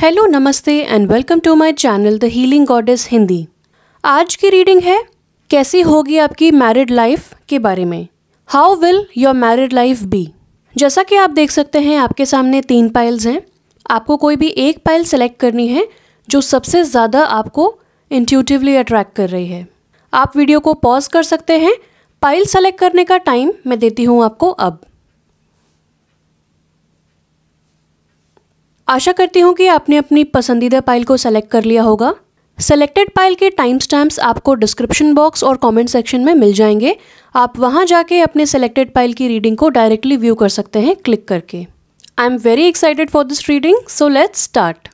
Hello, नमस्ते and welcome to my channel the healing goddess Hindi. आज की रीडिंग है कैसी होगी आपकी मैरिड लाइफ के बारे में। How will your married life be. जैसा कि आप देख सकते हैं आपके सामने 3 पाइल्स हैं। आपको कोई भी एक पाइल सेलेक्ट करनी है जो सबसे ज़्यादा आपको इंट्यूटिवली अट्रैक्ट कर रही है। आप वीडियो को पॉज कर सकते हैं। पाइल सेलेक्ट करने का टाइम मैं देती हूँ आपको अब। आशा करती हूँ कि आपने अपनी पसंदीदा पाइल को सेलेक्ट कर लिया होगा। सेलेक्टेड पाइल के टाइम स्टैम्प्स आपको डिस्क्रिप्शन बॉक्स और कमेंट सेक्शन में मिल जाएंगे। आप वहाँ जाके अपने सेलेक्टेड पाइल की रीडिंग को डायरेक्टली व्यू कर सकते हैं क्लिक करके। I am very excited for this reading, so let's start.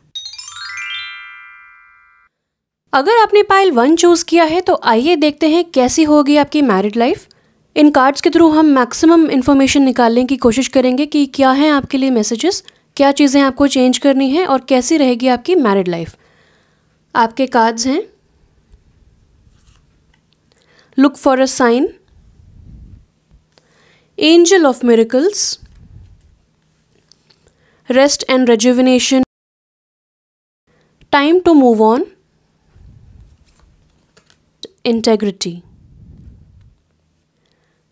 अगर आपने पाइल 1 चूज़ किया है तो आइए देखते हैं कैसी होगी आपकी मैरिड लाइफ। इन कार्ड्स के थ्रू हम मैक्सिमम इन्फॉर्मेशन निकालने की कोशिश करेंगे कि क्या हैं आपके लिए मैसेजेस, क्या चीज़ें आपको चेंज करनी है और कैसी रहेगी आपकी मैरिड लाइफ। आपके कार्ड्स हैं look for a sign, angel of miracles, rest and rejuvenation, time to move on, integrity,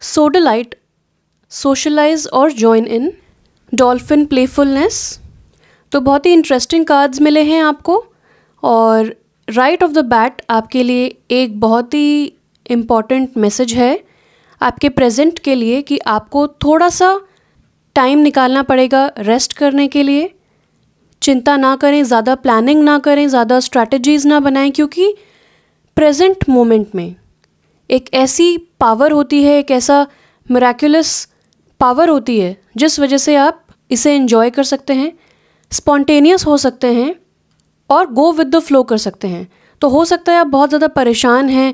sodalite, socialise और ज्वाइन इन, डॉल्फिन, प्लेफुलनेस। तो बहुत ही इंटरेस्टिंग कार्ड्स मिले हैं आपको। और राइट ऑफ द बैट आपके लिए एक बहुत ही इम्पॉर्टेंट मैसेज है आपके प्रेजेंट के लिए कि आपको थोड़ा सा टाइम निकालना पड़ेगा रेस्ट करने के लिए। चिंता ना करें, ज़्यादा प्लानिंग ना करें, ज़्यादा स्ट्रैटेजीज़ ना बनाएं, क्योंकि प्रेजेंट मोमेंट में एक ऐसी पावर होती है, एक ऐसा मिराक्युलस पावर होती है जिस वजह से आप इसे एंजॉय कर सकते हैं, स्पॉन्टेनियस हो सकते हैं और गो विद द फ्लो कर सकते हैं। तो हो सकता है आप बहुत ज़्यादा परेशान हैं,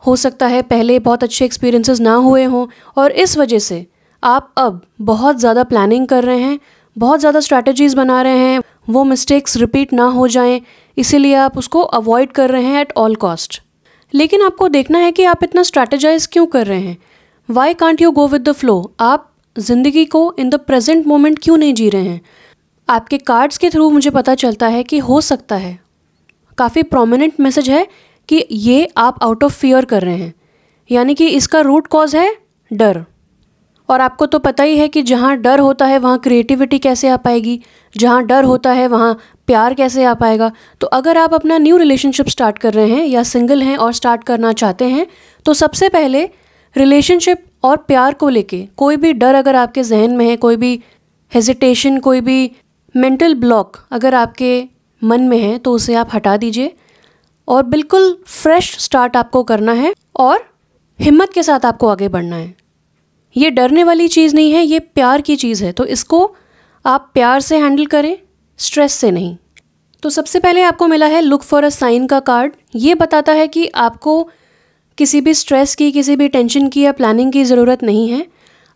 हो सकता है पहले बहुत अच्छे एक्सपीरियंसेस ना हुए हों और इस वजह से आप अब बहुत ज़्यादा प्लानिंग कर रहे हैं, बहुत ज़्यादा स्ट्रैटेजीज़ बना रहे हैं, वो मिस्टेक्स रिपीट ना हो जाएं, इसीलिए आप उसको अवॉइड कर रहे हैं एट ऑल कॉस्ट। लेकिन आपको देखना है कि आप इतना स्ट्रैटेजाइज क्यों कर रहे हैं। Why can't you go with the flow. आप ज़िंदगी को इन द प्रेजेंट मोमेंट क्यों नहीं जी रहे हैं। आपके कार्ड्स के थ्रू मुझे पता चलता है कि हो सकता है, काफ़ी प्रोमिनेंट मैसेज है कि ये आप आउट ऑफ फियर कर रहे हैं, यानी कि इसका रूट कॉज है डर। और आपको तो पता ही है कि जहाँ डर होता है वहाँ क्रिएटिविटी कैसे आ पाएगी, जहाँ डर होता है वहाँ प्यार कैसे आ पाएगा। तो अगर आप अपना न्यू रिलेशनशिप स्टार्ट कर रहे हैं या सिंगल हैं और स्टार्ट करना चाहते हैं तो सबसे पहले रिलेशनशिप और प्यार को लेके कोई भी डर अगर आपके जहन में है, कोई भी हेजिटेशन, कोई भी मेंटल ब्लॉक अगर आपके मन में है तो उसे आप हटा दीजिए और बिल्कुल फ्रेश स्टार्ट आपको करना है और हिम्मत के साथ आपको आगे बढ़ना है। ये डरने वाली चीज़ नहीं है, ये प्यार की चीज़ है। तो इसको आप प्यार से हैंडल करें, स्ट्रेस से नहीं। तो सबसे पहले आपको मिला है लुक फॉर अ साइन का कार्ड। ये बताता है कि आपको किसी भी स्ट्रेस की, किसी भी टेंशन की या प्लानिंग की ज़रूरत नहीं है।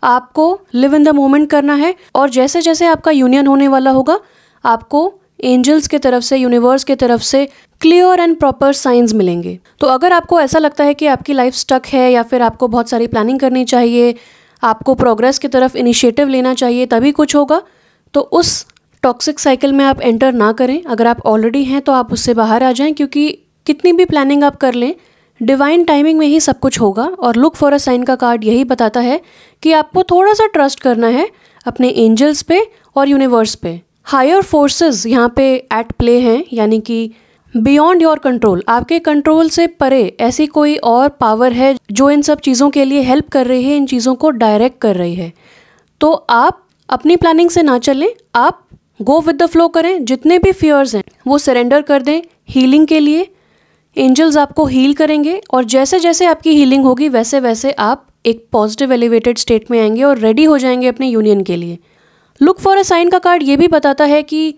आपको लिव इन द मोमेंट करना है और जैसे जैसे आपका यूनियन होने वाला होगा आपको एंजल्स के तरफ से, यूनिवर्स के तरफ से क्लियर एंड प्रॉपर साइंस मिलेंगे। तो अगर आपको ऐसा लगता है कि आपकी लाइफ स्टक है या फिर आपको बहुत सारी प्लानिंग करनी चाहिए, आपको प्रोग्रेस की तरफ इनिशिएटिव लेना चाहिए तभी कुछ होगा, तो उस टॉक्सिक साइकिल में आप एंटर ना करें। अगर आप ऑलरेडी हैं तो आप उससे बाहर आ जाएं, क्योंकि कितनी भी प्लानिंग आप कर लें डिवाइन टाइमिंग में ही सब कुछ होगा। और लुक फॉर अ साइन का कार्ड यही बताता है कि आपको थोड़ा सा ट्रस्ट करना है अपने एंजल्स पे और यूनिवर्स पे। हायर फोर्सेस यहाँ पे एट प्ले हैं, यानी कि बियॉन्ड योर कंट्रोल, आपके कंट्रोल से परे ऐसी कोई और पावर है जो इन सब चीज़ों के लिए हेल्प कर रही है, इन चीज़ों को डायरेक्ट कर रही है। तो आप अपनी प्लानिंग से ना चलें, आप गो विद द फ्लो करें। जितने भी फियर्स हैं वो सरेंडर कर दें हीलिंग के लिए। एंजल्स आपको हील करेंगे और जैसे जैसे आपकी हीलिंग होगी वैसे वैसे आप एक पॉजिटिव एलिवेटेड स्टेट में आएंगे और रेडी हो जाएंगे अपने यूनियन के लिए। लुक फॉर अ साइन का कार्ड ये भी बताता है कि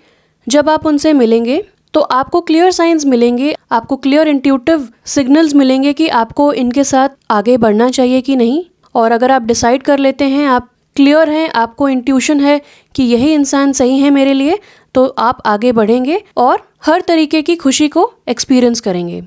जब आप उनसे मिलेंगे तो आपको क्लियर साइंस मिलेंगे, आपको क्लियर इंट्यूटिव सिग्नल्स मिलेंगे कि आपको इनके साथ आगे बढ़ना चाहिए कि नहीं। और अगर आप डिसाइड कर लेते हैं, आप क्लियर हैं, आपको इंट्यूशन है कि यही इंसान सही है मेरे लिए, तो आप आगे बढ़ेंगे और हर तरीके की खुशी को एक्सपीरियंस करेंगे।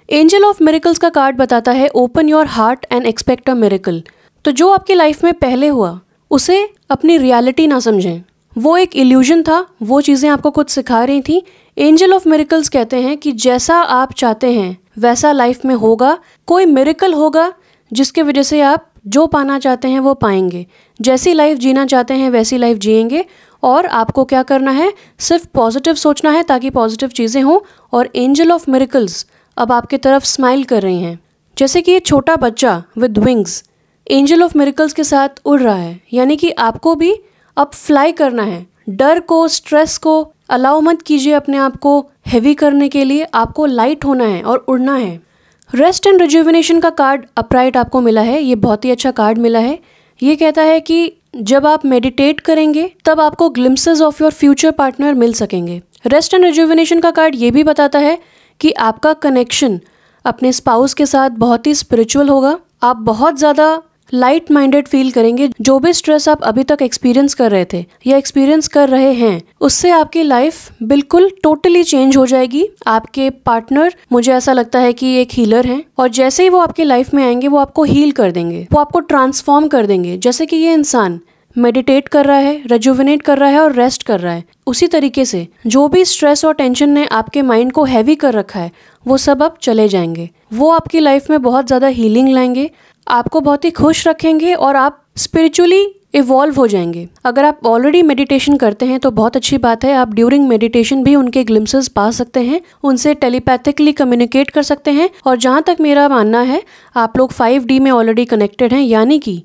एंजल ऑफ मिरेकल्स का कार्ड बताता है open your heart and expect a miracle. तो जो आपकी लाइफ में पहले हुआ उसे अपनी रियलिटी ना समझें, वो एक इल्यूजन था, वो चीज़ें आपको कुछ सिखा रही थी। एंजल ऑफ मिरेकल्स कहते हैं कि जैसा आप चाहते हैं वैसा लाइफ में होगा, कोई मिरेकल होगा जिसके वजह से आप जो पाना चाहते हैं वो पाएंगे, जैसी लाइफ जीना चाहते हैं वैसी लाइफ जिएंगे। और आपको क्या करना है, सिर्फ पॉजिटिव सोचना है ताकि पॉजिटिव चीज़ें हों। और एंजल ऑफ मिरेकल्स अब आपकी तरफ स्माइल कर रही हैं, जैसे कि ये छोटा बच्चा with wings angel of miracles के साथ उड़ रहा है। यानी कि आपको भी अब फ्लाई करना है। डर को, स्ट्रेस को अलाउ मत कीजिए अपने आप को हैवी करने के लिए, आपको लाइट होना है और उड़ना है। रेस्ट एंड रिजुविनेशन का कार्ड अपराइट आपको मिला है, ये बहुत ही अच्छा कार्ड मिला है। ये कहता है कि जब आप मेडिटेट करेंगे तब आपको glimpses of your future partner मिल सकेंगे। रेस्ट एंड रिजुविनेशन का कार्ड ये भी बताता है कि आपका कनेक्शन अपने स्पाउस के साथ बहुत ही स्पिरिचुअल होगा। आप बहुत ज़्यादा लाइट माइंडेड फील करेंगे। जो भी स्ट्रेस आप अभी तक एक्सपीरियंस कर रहे थे या एक्सपीरियंस कर रहे हैं, उससे आपकी लाइफ बिल्कुल टोटली चेंज हो जाएगी। आपके पार्टनर, मुझे ऐसा लगता है कि एक हीलर हैं, और जैसे ही वो आपकी लाइफ में आएंगे वो आपको हील कर देंगे, वो आपको ट्रांसफॉर्म कर देंगे। जैसे कि ये इंसान मेडिटेट कर रहा है, रेजुविनेट कर रहा है और रेस्ट कर रहा है, उसी तरीके से जो भी स्ट्रेस और टेंशन ने आपके माइंड को हैवी कर रखा है वो सब अब चले जाएंगे। वो आपकी लाइफ में बहुत ज़्यादा हीलिंग लाएंगे, आपको बहुत ही खुश रखेंगे और आप स्पिरिचुअली इवॉल्व हो जाएंगे। अगर आप ऑलरेडी मेडिटेशन करते हैं तो बहुत अच्छी बात है, आप ड्यूरिंग मेडिटेशन भी उनके ग्लिम्पसेस पा सकते हैं, उनसे टेलीपैथिकली कम्युनिकेट कर सकते हैं। और जहाँ तक मेरा मानना है, आप लोग 5D में ऑलरेडी कनेक्टेड हैं, यानी कि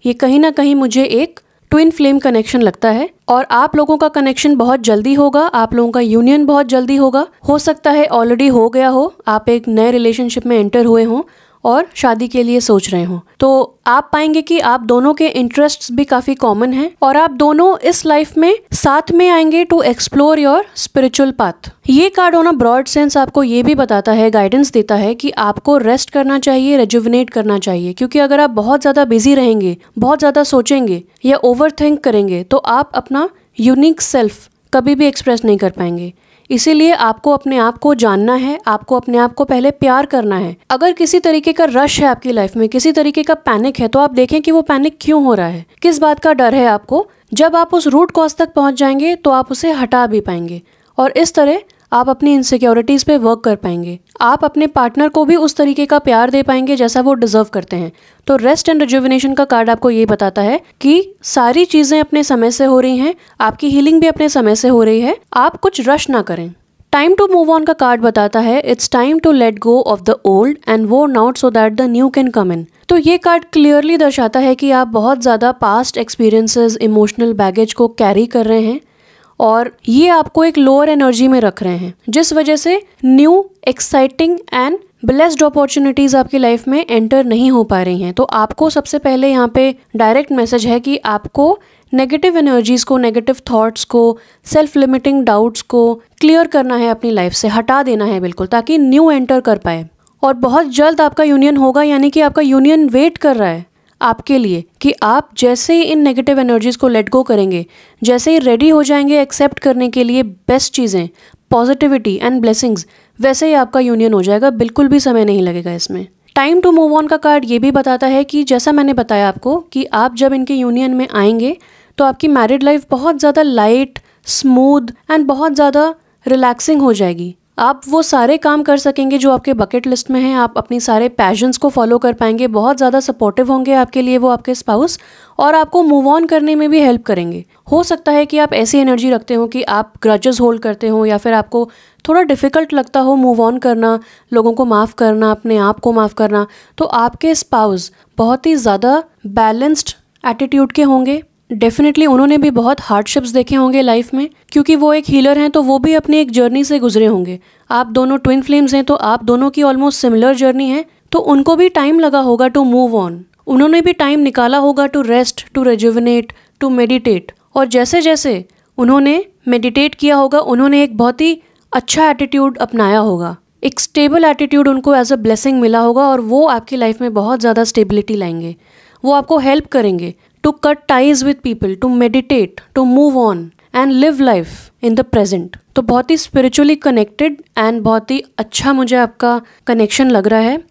ये कहीं ना कहीं मुझे एक ट्विन फ्लेम कनेक्शन लगता है। और आप लोगों का कनेक्शन बहुत जल्दी होगा, आप लोगों का यूनियन बहुत जल्दी होगा। हो सकता है ऑलरेडी हो गया हो, आप एक नए रिलेशनशिप में एंटर हुए हों और शादी के लिए सोच रहे हो, तो आप पाएंगे कि आप दोनों के इंटरेस्ट्स भी काफ़ी कॉमन हैं और आप दोनों इस लाइफ में साथ में आएंगे to explore your spiritual path. ये card on a broad sense आपको ये भी बताता है, गाइडेंस देता है कि आपको रेस्ट करना चाहिए, रेजुविनेट करना चाहिए, क्योंकि अगर आप बहुत ज़्यादा बिजी रहेंगे, बहुत ज़्यादा सोचेंगे या ओवर थिंक करेंगे तो आप अपना यूनिक सेल्फ कभी भी एक्सप्रेस नहीं कर पाएंगे। इसीलिए आपको अपने आप को जानना है, आपको अपने आप को पहले प्यार करना है। अगर किसी तरीके का रश है आपकी लाइफ में, किसी तरीके का पैनिक है, तो आप देखें कि वो पैनिक क्यों हो रहा है, किस बात का डर है आपको। जब आप उस रूट कॉज तक पहुंच जाएंगे तो आप उसे हटा भी पाएंगे और इस तरह आप अपनी इनसिक्योरिटीज़ पे वर्क कर पाएंगे। आप अपने पार्टनर को भी उस तरीके का प्यार दे पाएंगे जैसा वो डिजर्व करते हैं। तो रेस्ट एंड रिजुविनेशन का कार्ड आपको ये बताता है कि सारी चीज़ें अपने समय से हो रही हैं, आपकी हीलिंग भी अपने समय से हो रही है, आप कुछ रश ना करें। टाइम टू मूव ऑन का कार्ड बताता है it's time to let go of the old and worn out so that the new can come in. तो ये कार्ड क्लियरली दर्शाता है कि आप बहुत ज़्यादा पास्ट एक्सपीरियंसेस, इमोशनल बैगेज को कैरी कर रहे हैं और ये आपको एक लोअर एनर्जी में रख रहे हैं, जिस वजह से new, exciting and blessed opportunities आपकी लाइफ में एंटर नहीं हो पा रही हैं। तो आपको सबसे पहले यहाँ पे डायरेक्ट मैसेज है कि आपको नेगेटिव एनर्जीज़ को, नेगेटिव थॉट्स को, सेल्फ लिमिटिंग डाउट्स को क्लियर करना है, अपनी लाइफ से हटा देना है बिल्कुल, ताकि न्यू एंटर कर पाए। और बहुत जल्द आपका यूनियन होगा, यानी कि आपका यूनियन वेट कर रहा है आपके लिए कि आप जैसे ही इन नेगेटिव एनर्जीज़ को लेट गो करेंगे, जैसे ही रेडी हो जाएंगे एक्सेप्ट करने के लिए बेस्ट चीज़ें, पॉजिटिविटी एंड ब्लेसिंग्स, वैसे ही आपका यूनियन हो जाएगा। बिल्कुल भी समय नहीं लगेगा इसमें। टाइम टू मूव ऑन का कार्ड ये भी बताता है कि जैसा मैंने बताया आपको कि आप जब इनके यूनियन में आएंगे तो आपकी मैरिड लाइफ बहुत ज़्यादा लाइट, स्मूथ एंड बहुत ज़्यादा रिलैक्सिंग हो जाएगी। आप वो सारे काम कर सकेंगे जो आपके बकेट लिस्ट में हैं, आप अपनी सारे पैशंस को फॉलो कर पाएंगे, बहुत ज़्यादा सपोर्टिव होंगे आपके लिए वो आपके स्पाउस, और आपको मूव ऑन करने में भी हेल्प करेंगे। हो सकता है कि आप ऐसी एनर्जी रखते हो कि आप ग्रजेस होल्ड करते हो या फिर आपको थोड़ा डिफ़िकल्ट लगता हो मूव ऑन करना, लोगों को माफ़ करना, अपने आप को माफ़ करना। तो आपके स्पाउस बहुत ही ज़्यादा बैलेंस्ड एटीट्यूड के होंगे। डेफिनेटली उन्होंने भी बहुत हार्डशिप्स देखे होंगे लाइफ में, क्योंकि वो एक हीलर हैं तो वो भी अपनी एक जर्नी से गुजरे होंगे। आप दोनों ट्विन फ्लेम्स हैं तो आप दोनों की ऑलमोस्ट सिमिलर जर्नी है, तो उनको भी टाइम लगा होगा टू मूव ऑन। उन्होंने भी टाइम निकाला होगा to rest, to rejuvenate, to meditate. और जैसे जैसे उन्होंने मेडिटेट किया होगा, उन्होंने एक बहुत ही अच्छा एटीट्यूड अपनाया होगा, एक स्टेबल एटीट्यूड उनको एज अ ब्लेसिंग मिला होगा, और वो आपकी लाइफ में बहुत ज़्यादा स्टेबिलिटी लाएंगे। वो आपको हेल्प करेंगे to cut ties with people, to meditate, to move on and live life in the present। तो बहुत ही स्पिरिचुअली कनेक्टेड एंड बहुत ही अच्छा मुझे आपका कनेक्शन लग रहा है।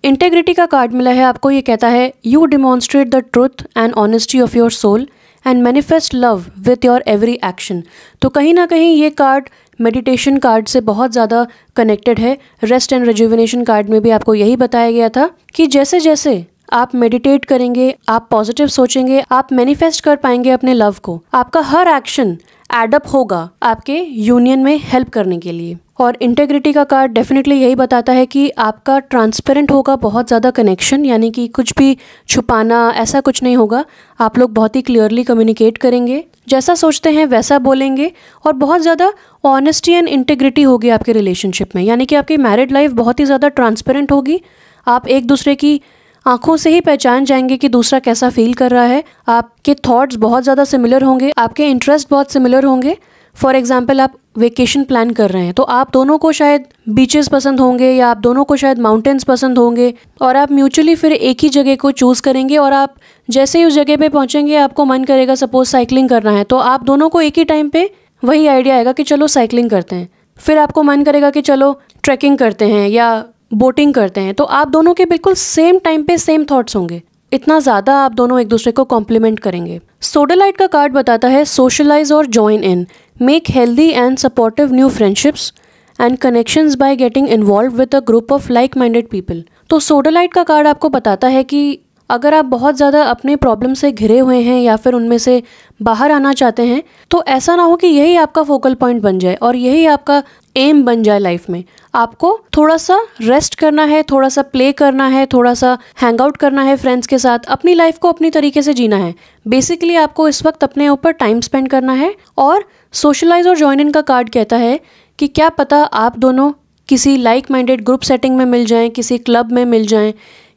इंटेग्रिटी का कार्ड मिला है आपको, ये कहता है you demonstrate the truth and honesty of your soul and manifest love with your every action. तो कहीं ना कहीं ये कार्ड मेडिटेशन कार्ड से बहुत ज़्यादा कनेक्टेड है। रेस्ट एंड रिजुविनेशन कार्ड में भी आपको यही बताया गया था कि जैसे जैसे आप मेडिटेट करेंगे, आप पॉजिटिव सोचेंगे, आप मैनिफेस्ट कर पाएंगे अपने लव को। आपका हर एक्शन एडअप होगा आपके यूनियन में हेल्प करने के लिए। और इंटेग्रिटी का कार्ड डेफिनेटली यही बताता है कि आपका ट्रांसपेरेंट होगा बहुत ज़्यादा कनेक्शन, यानी कि कुछ भी छुपाना ऐसा कुछ नहीं होगा। आप लोग बहुत ही क्लियरली कम्युनिकेट करेंगे, जैसा सोचते हैं वैसा बोलेंगे, और बहुत ज़्यादा ऑनेस्टी एंड इंटेग्रिटी होगी आपके रिलेशनशिप में, यानी कि आपकी मैरिड लाइफ बहुत ही ज़्यादा ट्रांसपेरेंट होगी। आप एक दूसरे की आंखों से ही पहचान जाएंगे कि दूसरा कैसा फील कर रहा है। आपके थॉट्स बहुत ज़्यादा सिमिलर होंगे, आपके इंटरेस्ट बहुत सिमिलर होंगे। फॉर एग्जाम्पल आप वेकेशन प्लान कर रहे हैं तो आप दोनों को शायद बीचेस पसंद होंगे, या आप दोनों को शायद माउंटेन्स पसंद होंगे, और आप म्यूचुअली फिर एक ही जगह को चूज़ करेंगे। और आप जैसे ही उस जगह पे पहुंचेंगे आपको मन करेगा सपोज साइकिलिंग करना है, तो आप दोनों को एक ही टाइम पे वही आइडिया आएगा कि चलो साइकिलिंग करते हैं। फिर आपको मन करेगा कि चलो ट्रैकिंग करते हैं या बोटिंग करते हैं, तो आप दोनों के बिल्कुल सेम टाइम पे सेम थॉट्स होंगे। इतना ज़्यादा आप दोनों एक दूसरे को कॉम्प्लीमेंट करेंगे। सोडलाइट का कार्ड बताता है सोशलाइज और join in, make healthy and supportive new friendships and connections by getting involve with a group of like minded people. तो सोडलाइट का कार्ड आपको बताता है कि अगर आप बहुत ज़्यादा अपने प्रॉब्लम से घिरे हुए हैं या फिर उनमें से बाहर आना चाहते हैं, तो ऐसा ना हो कि यही आपका फोकल पॉइंट बन जाए और यही आपका एम बन जाए लाइफ में। आपको थोड़ा सा रेस्ट करना है, थोड़ा सा प्ले करना है, थोड़ा सा हैंग आउट करना है फ्रेंड्स के साथ, अपनी लाइफ को अपनी तरीके से जीना है। बेसिकली आपको इस वक्त अपने ऊपर टाइम स्पेंड करना है। और सोशलाइज और ज्वाइन इन का कार्ड कहता है कि क्या पता आप दोनों किसी लाइक माइंडेड ग्रुप सेटिंग में मिल जाएं, किसी क्लब में मिल जाएं,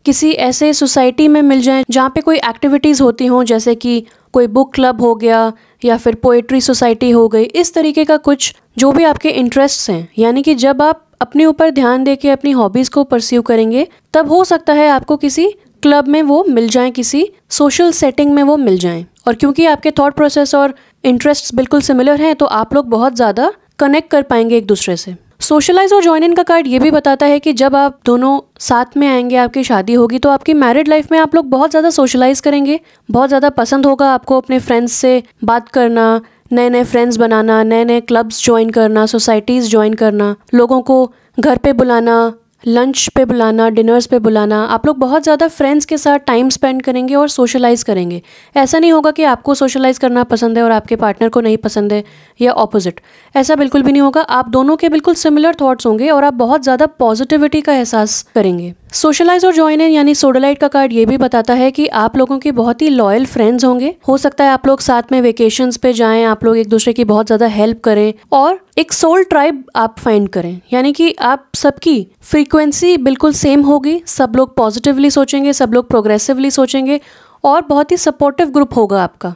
किसी ऐसे सोसाइटी में मिल जाएं जहाँ पे कोई एक्टिविटीज़ होती हों, जैसे कि कोई बुक क्लब हो गया या फिर पोएट्री सोसाइटी हो गई। इस तरीके का कुछ जो भी आपके इंटरेस्ट्स हैं, यानी कि जब आप अपने ऊपर ध्यान दे के अपनी हॉबीज़ को परस्यू करेंगे तब हो सकता है आपको किसी क्लब में वो मिल जाएं, किसी सोशल सेटिंग में वो मिल जाएं। और क्योंकि आपके थॉट प्रोसेस और इंटरेस्ट्स बिल्कुल सिमिलर हैं तो आप लोग बहुत ज़्यादा कनेक्ट कर पाएंगे एक दूसरे से। सोशलाइज और ज्वाइन इन का कार्ड ये भी बताता है कि जब आप दोनों साथ में आएंगे, आपकी शादी होगी, तो आपकी मैरिड लाइफ में आप लोग बहुत ज़्यादा सोशलाइज करेंगे। बहुत ज़्यादा पसंद होगा आपको अपने फ्रेंड्स से बात करना, नए नए फ्रेंड्स बनाना, नए नए क्लब्स ज्वाइन करना, सोसाइटीज़ ज्वाइन करना, लोगों को घर पे बुलाना, लंच पे बुलाना, डिनर्स पे बुलाना। आप लोग बहुत ज़्यादा फ्रेंड्स के साथ टाइम स्पेंड करेंगे और सोशलाइज़ करेंगे। ऐसा नहीं होगा कि आपको सोशलाइज़ करना पसंद है और आपके पार्टनर को नहीं पसंद है या ऑपोजिट, ऐसा बिल्कुल भी नहीं होगा। आप दोनों के बिल्कुल सिमिलर थॉट्स होंगे और आप बहुत ज़्यादा पॉजिटिविटी का एहसास करेंगे। सोशलाइज और ज्वाइन इन यानी सोडलाइट का कार्ड ये भी बताता है कि आप लोगों के बहुत ही लॉयल फ्रेंड्स होंगे। हो सकता है आप लोग साथ में वेकेशंस पे जाएं, आप लोग एक दूसरे की बहुत ज़्यादा हेल्प करें और एक सोल ट्राइब आप फाइंड करें, यानी कि आप सबकी फ्रीक्वेंसी बिल्कुल सेम होगी। सब लोग पॉजिटिवली सोचेंगे, सब लोग प्रोग्रेसिवली सोचेंगे और बहुत ही सपोर्टिव ग्रुप होगा आपका।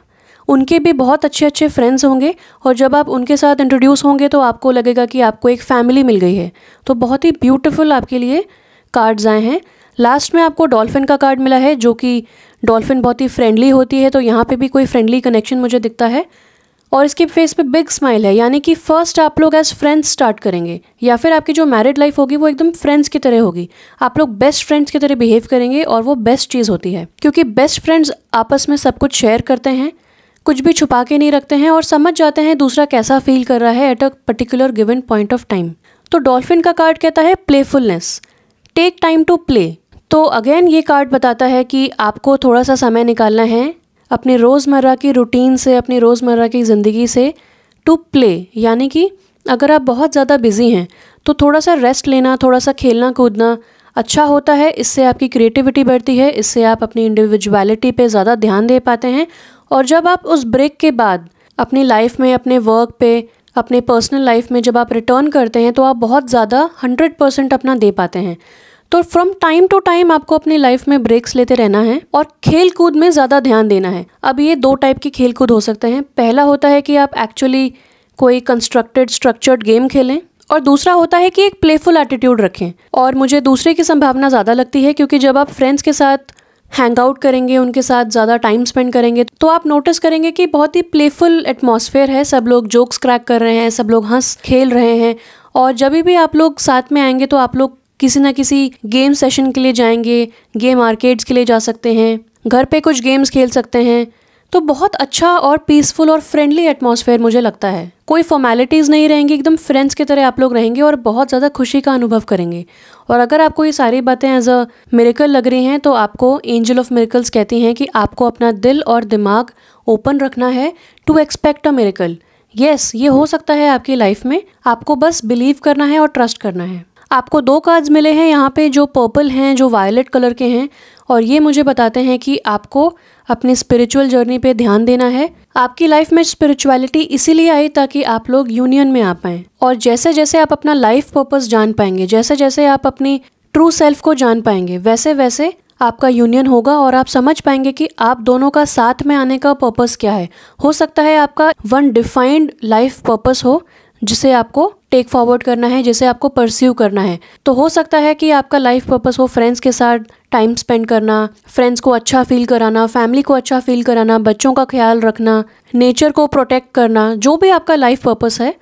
उनके भी बहुत अच्छे अच्छे फ्रेंड्स होंगे और जब आप उनके साथ इंट्रोड्यूस होंगे तो आपको लगेगा कि आपको एक फैमिली मिल गई है। तो बहुत ही ब्यूटीफुल आपके लिए कार्ड्स आए हैं। लास्ट में आपको डॉल्फिन का कार्ड मिला है, जो कि डॉल्फिन बहुत ही फ्रेंडली होती है, तो यहाँ पे भी कोई फ्रेंडली कनेक्शन मुझे दिखता है। और इसके फेस पे बिग स्माइल है, यानी कि फर्स्ट आप लोग एज फ्रेंड्स स्टार्ट करेंगे, या फिर आपकी जो मैरिड लाइफ होगी वो एकदम फ्रेंड्स की तरह होगी। आप लोग बेस्ट फ्रेंड्स की तरह बिहेव करेंगे और वो बेस्ट चीज़ होती है, क्योंकि बेस्ट फ्रेंड्स आपस में सब कुछ शेयर करते हैं, कुछ भी छुपा के नहीं रखते हैं और समझ जाते हैं दूसरा कैसा फील कर रहा है at a particular given point of time. तो डॉल्फिन का कार्ड कहता है playfulness, take time to play. तो अगेन ये कार्ड बताता है कि आपको थोड़ा सा समय निकालना है अपनी रोज़मर्रा की रूटीन से, अपनी रोज़मर्रा की ज़िंदगी से टू प्ले, यानी कि अगर आप बहुत ज़्यादा बिजी हैं तो थोड़ा सा रेस्ट लेना, थोड़ा सा खेलना कूदना अच्छा होता है। इससे आपकी क्रिएटिविटी बढ़ती है, इससे आप अपनी इंडिविजुअलिटी पे ज़्यादा ध्यान दे पाते हैं। और जब आप उस ब्रेक के बाद अपनी लाइफ में, अपने वर्क पे, अपने पर्सनल लाइफ में जब आप रिटर्न करते हैं तो आप बहुत ज़्यादा 100% अपना दे पाते हैं। तो फ्रॉम टाइम टू टाइम आपको अपनी लाइफ में ब्रेक्स लेते रहना है और खेल कूद में ज़्यादा ध्यान देना है। अब ये दो टाइप की खेल कूद हो सकते हैं। पहला होता है कि आप एक्चुअली कोई कंस्ट्रक्टेड स्ट्रक्चर्ड गेम खेलें, और दूसरा होता है कि एक प्लेफुल एटीट्यूड रखें। और मुझे दूसरे की संभावना ज़्यादा लगती है, क्योंकि जब आप फ्रेंड्स के साथ हैंग आउट करेंगे, उनके साथ ज़्यादा टाइम स्पेंड करेंगे, तो आप नोटिस करेंगे कि बहुत ही प्लेफुल एटमॉस्फेयर है। सब लोग जोक्स क्रैक कर रहे हैं, सब लोग हंस खेल रहे हैं। और जब भी आप लोग साथ में आएंगे तो आप लोग किसी ना किसी गेम सेशन के लिए जाएंगे, गेम आर्केड्स के लिए जा सकते हैं, घर पे कुछ गेम्स खेल सकते हैं, तो बहुत अच्छा और पीसफुल और फ्रेंडली एटमॉस्फेयर मुझे लगता है। कोई फॉर्मेलिटीज़ नहीं रहेंगी, एकदम फ्रेंड्स की तरह आप लोग रहेंगे और बहुत ज़्यादा खुशी का अनुभव करेंगे। और अगर आपको ये सारी बातें एज अ मिरेकल लग रही हैं तो आपको एंजल ऑफ मिरेकल्स कहती हैं कि आपको अपना दिल और दिमाग ओपन रखना है to expect a miracle. Yes, ये हो सकता है आपकी लाइफ में, आपको बस बिलीव करना है और ट्रस्ट करना है। आपको 2 कार्ड्स मिले हैं यहाँ पे, जो पर्पल हैं, जो वायलेट कलर के हैं, और ये मुझे बताते हैं कि आपको अपनी स्पिरिचुअल जर्नी पे ध्यान देना है। आपकी लाइफ में स्पिरिचुअलिटी इसीलिए आई ताकि आप लोग यूनियन में आ पाएं, और जैसे जैसे आप अपना लाइफ पर्पस जान पाएंगे, जैसे जैसे आप अपनी ट्रू सेल्फ को जान पाएंगे, वैसे वैसे आपका यूनियन होगा और आप समझ पाएंगे कि आप दोनों का साथ में आने का पर्पस क्या है। हो सकता है आपका वन डिफाइंड लाइफ पर्पस हो जिसे आपको टेक फॉरवर्ड करना है, जिसे आपको परस्यू करना है। तो हो सकता है कि आपका लाइफ पर्पस हो फ्रेंड्स के साथ टाइम स्पेंड करना, फ्रेंड्स को अच्छा फील कराना, फैमिली को अच्छा फील कराना, बच्चों का ख्याल रखना, नेचर को प्रोटेक्ट करना। जो भी आपका लाइफ पर्पस है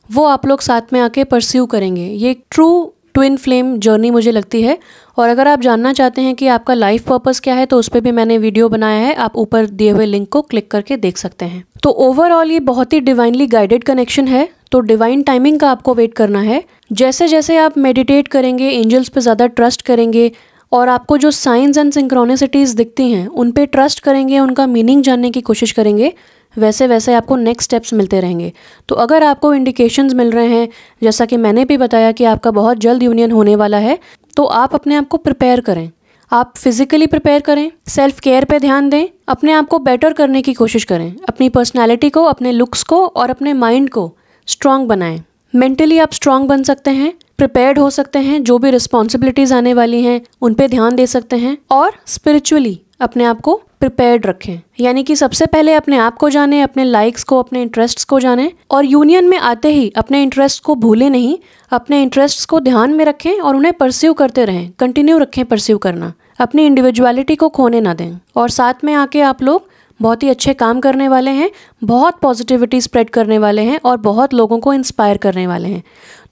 वो आप लोग साथ में आके परस्यू करेंगे। ये एक ट्रू ट्विन फ्लेम जर्नी मुझे लगती है। और अगर आप जानना चाहते हैं कि आपका लाइफ पर्पस क्या है तो उस पर भी मैंने वीडियो बनाया है, आप ऊपर दिए हुए लिंक को क्लिक करके देख सकते हैं। तो ओवरऑल ये बहुत ही डिवाइनली गाइडेड कनेक्शन है, तो डिवाइन टाइमिंग का आपको वेट करना है। जैसे जैसे आप मेडिटेट करेंगे, एंजल्स पे ज़्यादा ट्रस्ट करेंगे और आपको जो साइंस एंड सिंक्रोनिसिटीज़ दिखती हैं उन पे ट्रस्ट करेंगे, उनका मीनिंग जानने की कोशिश करेंगे, वैसे वैसे आपको नेक्स्ट स्टेप्स मिलते रहेंगे। तो अगर आपको इंडिकेशंस मिल रहे हैं, जैसा कि मैंने भी बताया कि आपका बहुत जल्द यूनियन होने वाला है, तो आप अपने आप को प्रिपेयर करें। आप फिजिकली प्रिपेयर करें, सेल्फ केयर पे ध्यान दें, अपने आप को बेटर करने की कोशिश करें, अपनी पर्सनैलिटी को, अपने लुक्स को और अपने माइंड को स्ट्रॉन्ग बनाएं। मेंटली आप स्ट्रॉन्ग बन सकते हैं, प्रिपेयर्ड हो सकते हैं, जो भी रिस्पॉन्सिबिलिटीज़ आने वाली हैं उन पे ध्यान दे सकते हैं, और स्पिरिचुअली अपने आप को प्रिपेयर्ड रखें। यानी कि सबसे पहले अपने आप को जानें, अपने लाइक्स को, अपने इंटरेस्ट्स को जानें, और यूनियन में आते ही अपने इंटरेस्ट को भूलें नहीं, अपने इंटरेस्ट्स को ध्यान में रखें और उन्हें परस्यू करते रहें, कंटिन्यू रखें परस्यू करना, अपनी इंडिविजुअलिटी को खोने ना दें। और साथ में आके आप लोग बहुत ही अच्छे काम करने वाले हैं, बहुत पॉजिटिविटी स्प्रेड करने वाले हैं और बहुत लोगों को इंस्पायर करने वाले हैं।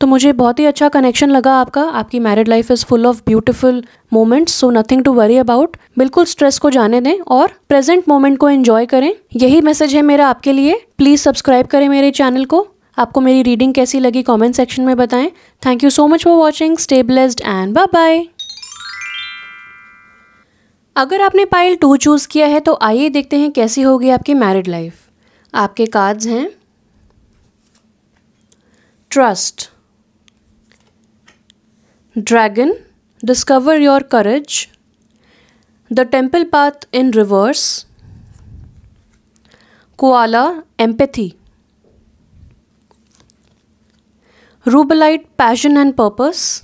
तो मुझे बहुत ही अच्छा कनेक्शन लगा आपका। आपकी married life is full of beautiful moments, so nothing to worry about. बिल्कुल स्ट्रेस को जाने दें और प्रेजेंट मोमेंट को एंजॉय करें। यही मैसेज है मेरा आपके लिए। प्लीज़ सब्सक्राइब करें मेरे चैनल को। आपको मेरी रीडिंग कैसी लगी कमेंट सेक्शन में बताएं। Thank you so much for watching. Stay blessed and bye bye. अगर आपने पाइल 2 चूज़ किया है तो आइए देखते हैं कैसी होगी आपकी मैरिड लाइफ। आपके कार्ड्स हैं trust, dragon, discover your courage, the temple path in reverse, koala, empathy, rubellite, passion and purpose,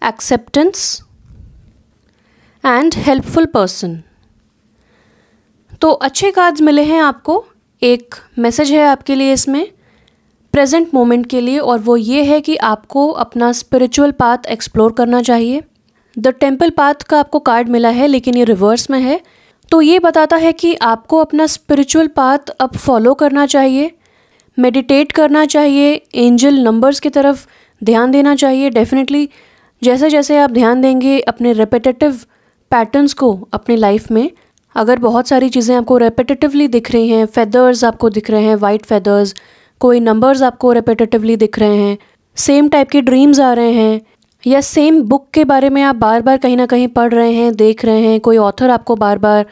acceptance and helpful person. तो अच्छे कार्ड्स मिले हैं आपको। एक मैसेज है आपके लिए इसमें प्रेजेंट मोमेंट के लिए, और वो ये है कि आपको अपना स्पिरिचुअल पाथ एक्सप्लोर करना चाहिए। द टेम्पल पाथ का आपको कार्ड मिला है लेकिन ये रिवर्स में है, तो ये बताता है कि आपको अपना स्पिरिचुअल पाथ अब फॉलो करना चाहिए, मेडिटेट करना चाहिए, एंजल नंबर्स की तरफ ध्यान देना चाहिए। डेफिनेटली जैसे जैसे आप ध्यान देंगे अपने रेपिटेटिव पैटर्न्स को अपनी लाइफ में, अगर बहुत सारी चीज़ें आपको रेपिटेटिवली दिख रही हैं, फेदर्स आपको दिख रहे हैं, वाइट फेदर्स, कोई नंबर्स आपको रेपिटेटिवली दिख रहे हैं, सेम टाइप के ड्रीम्स आ रहे हैं, या सेम बुक के बारे में आप बार बार कहीं ना कहीं पढ़ रहे हैं, देख रहे हैं, कोई ऑथर आपको बार बार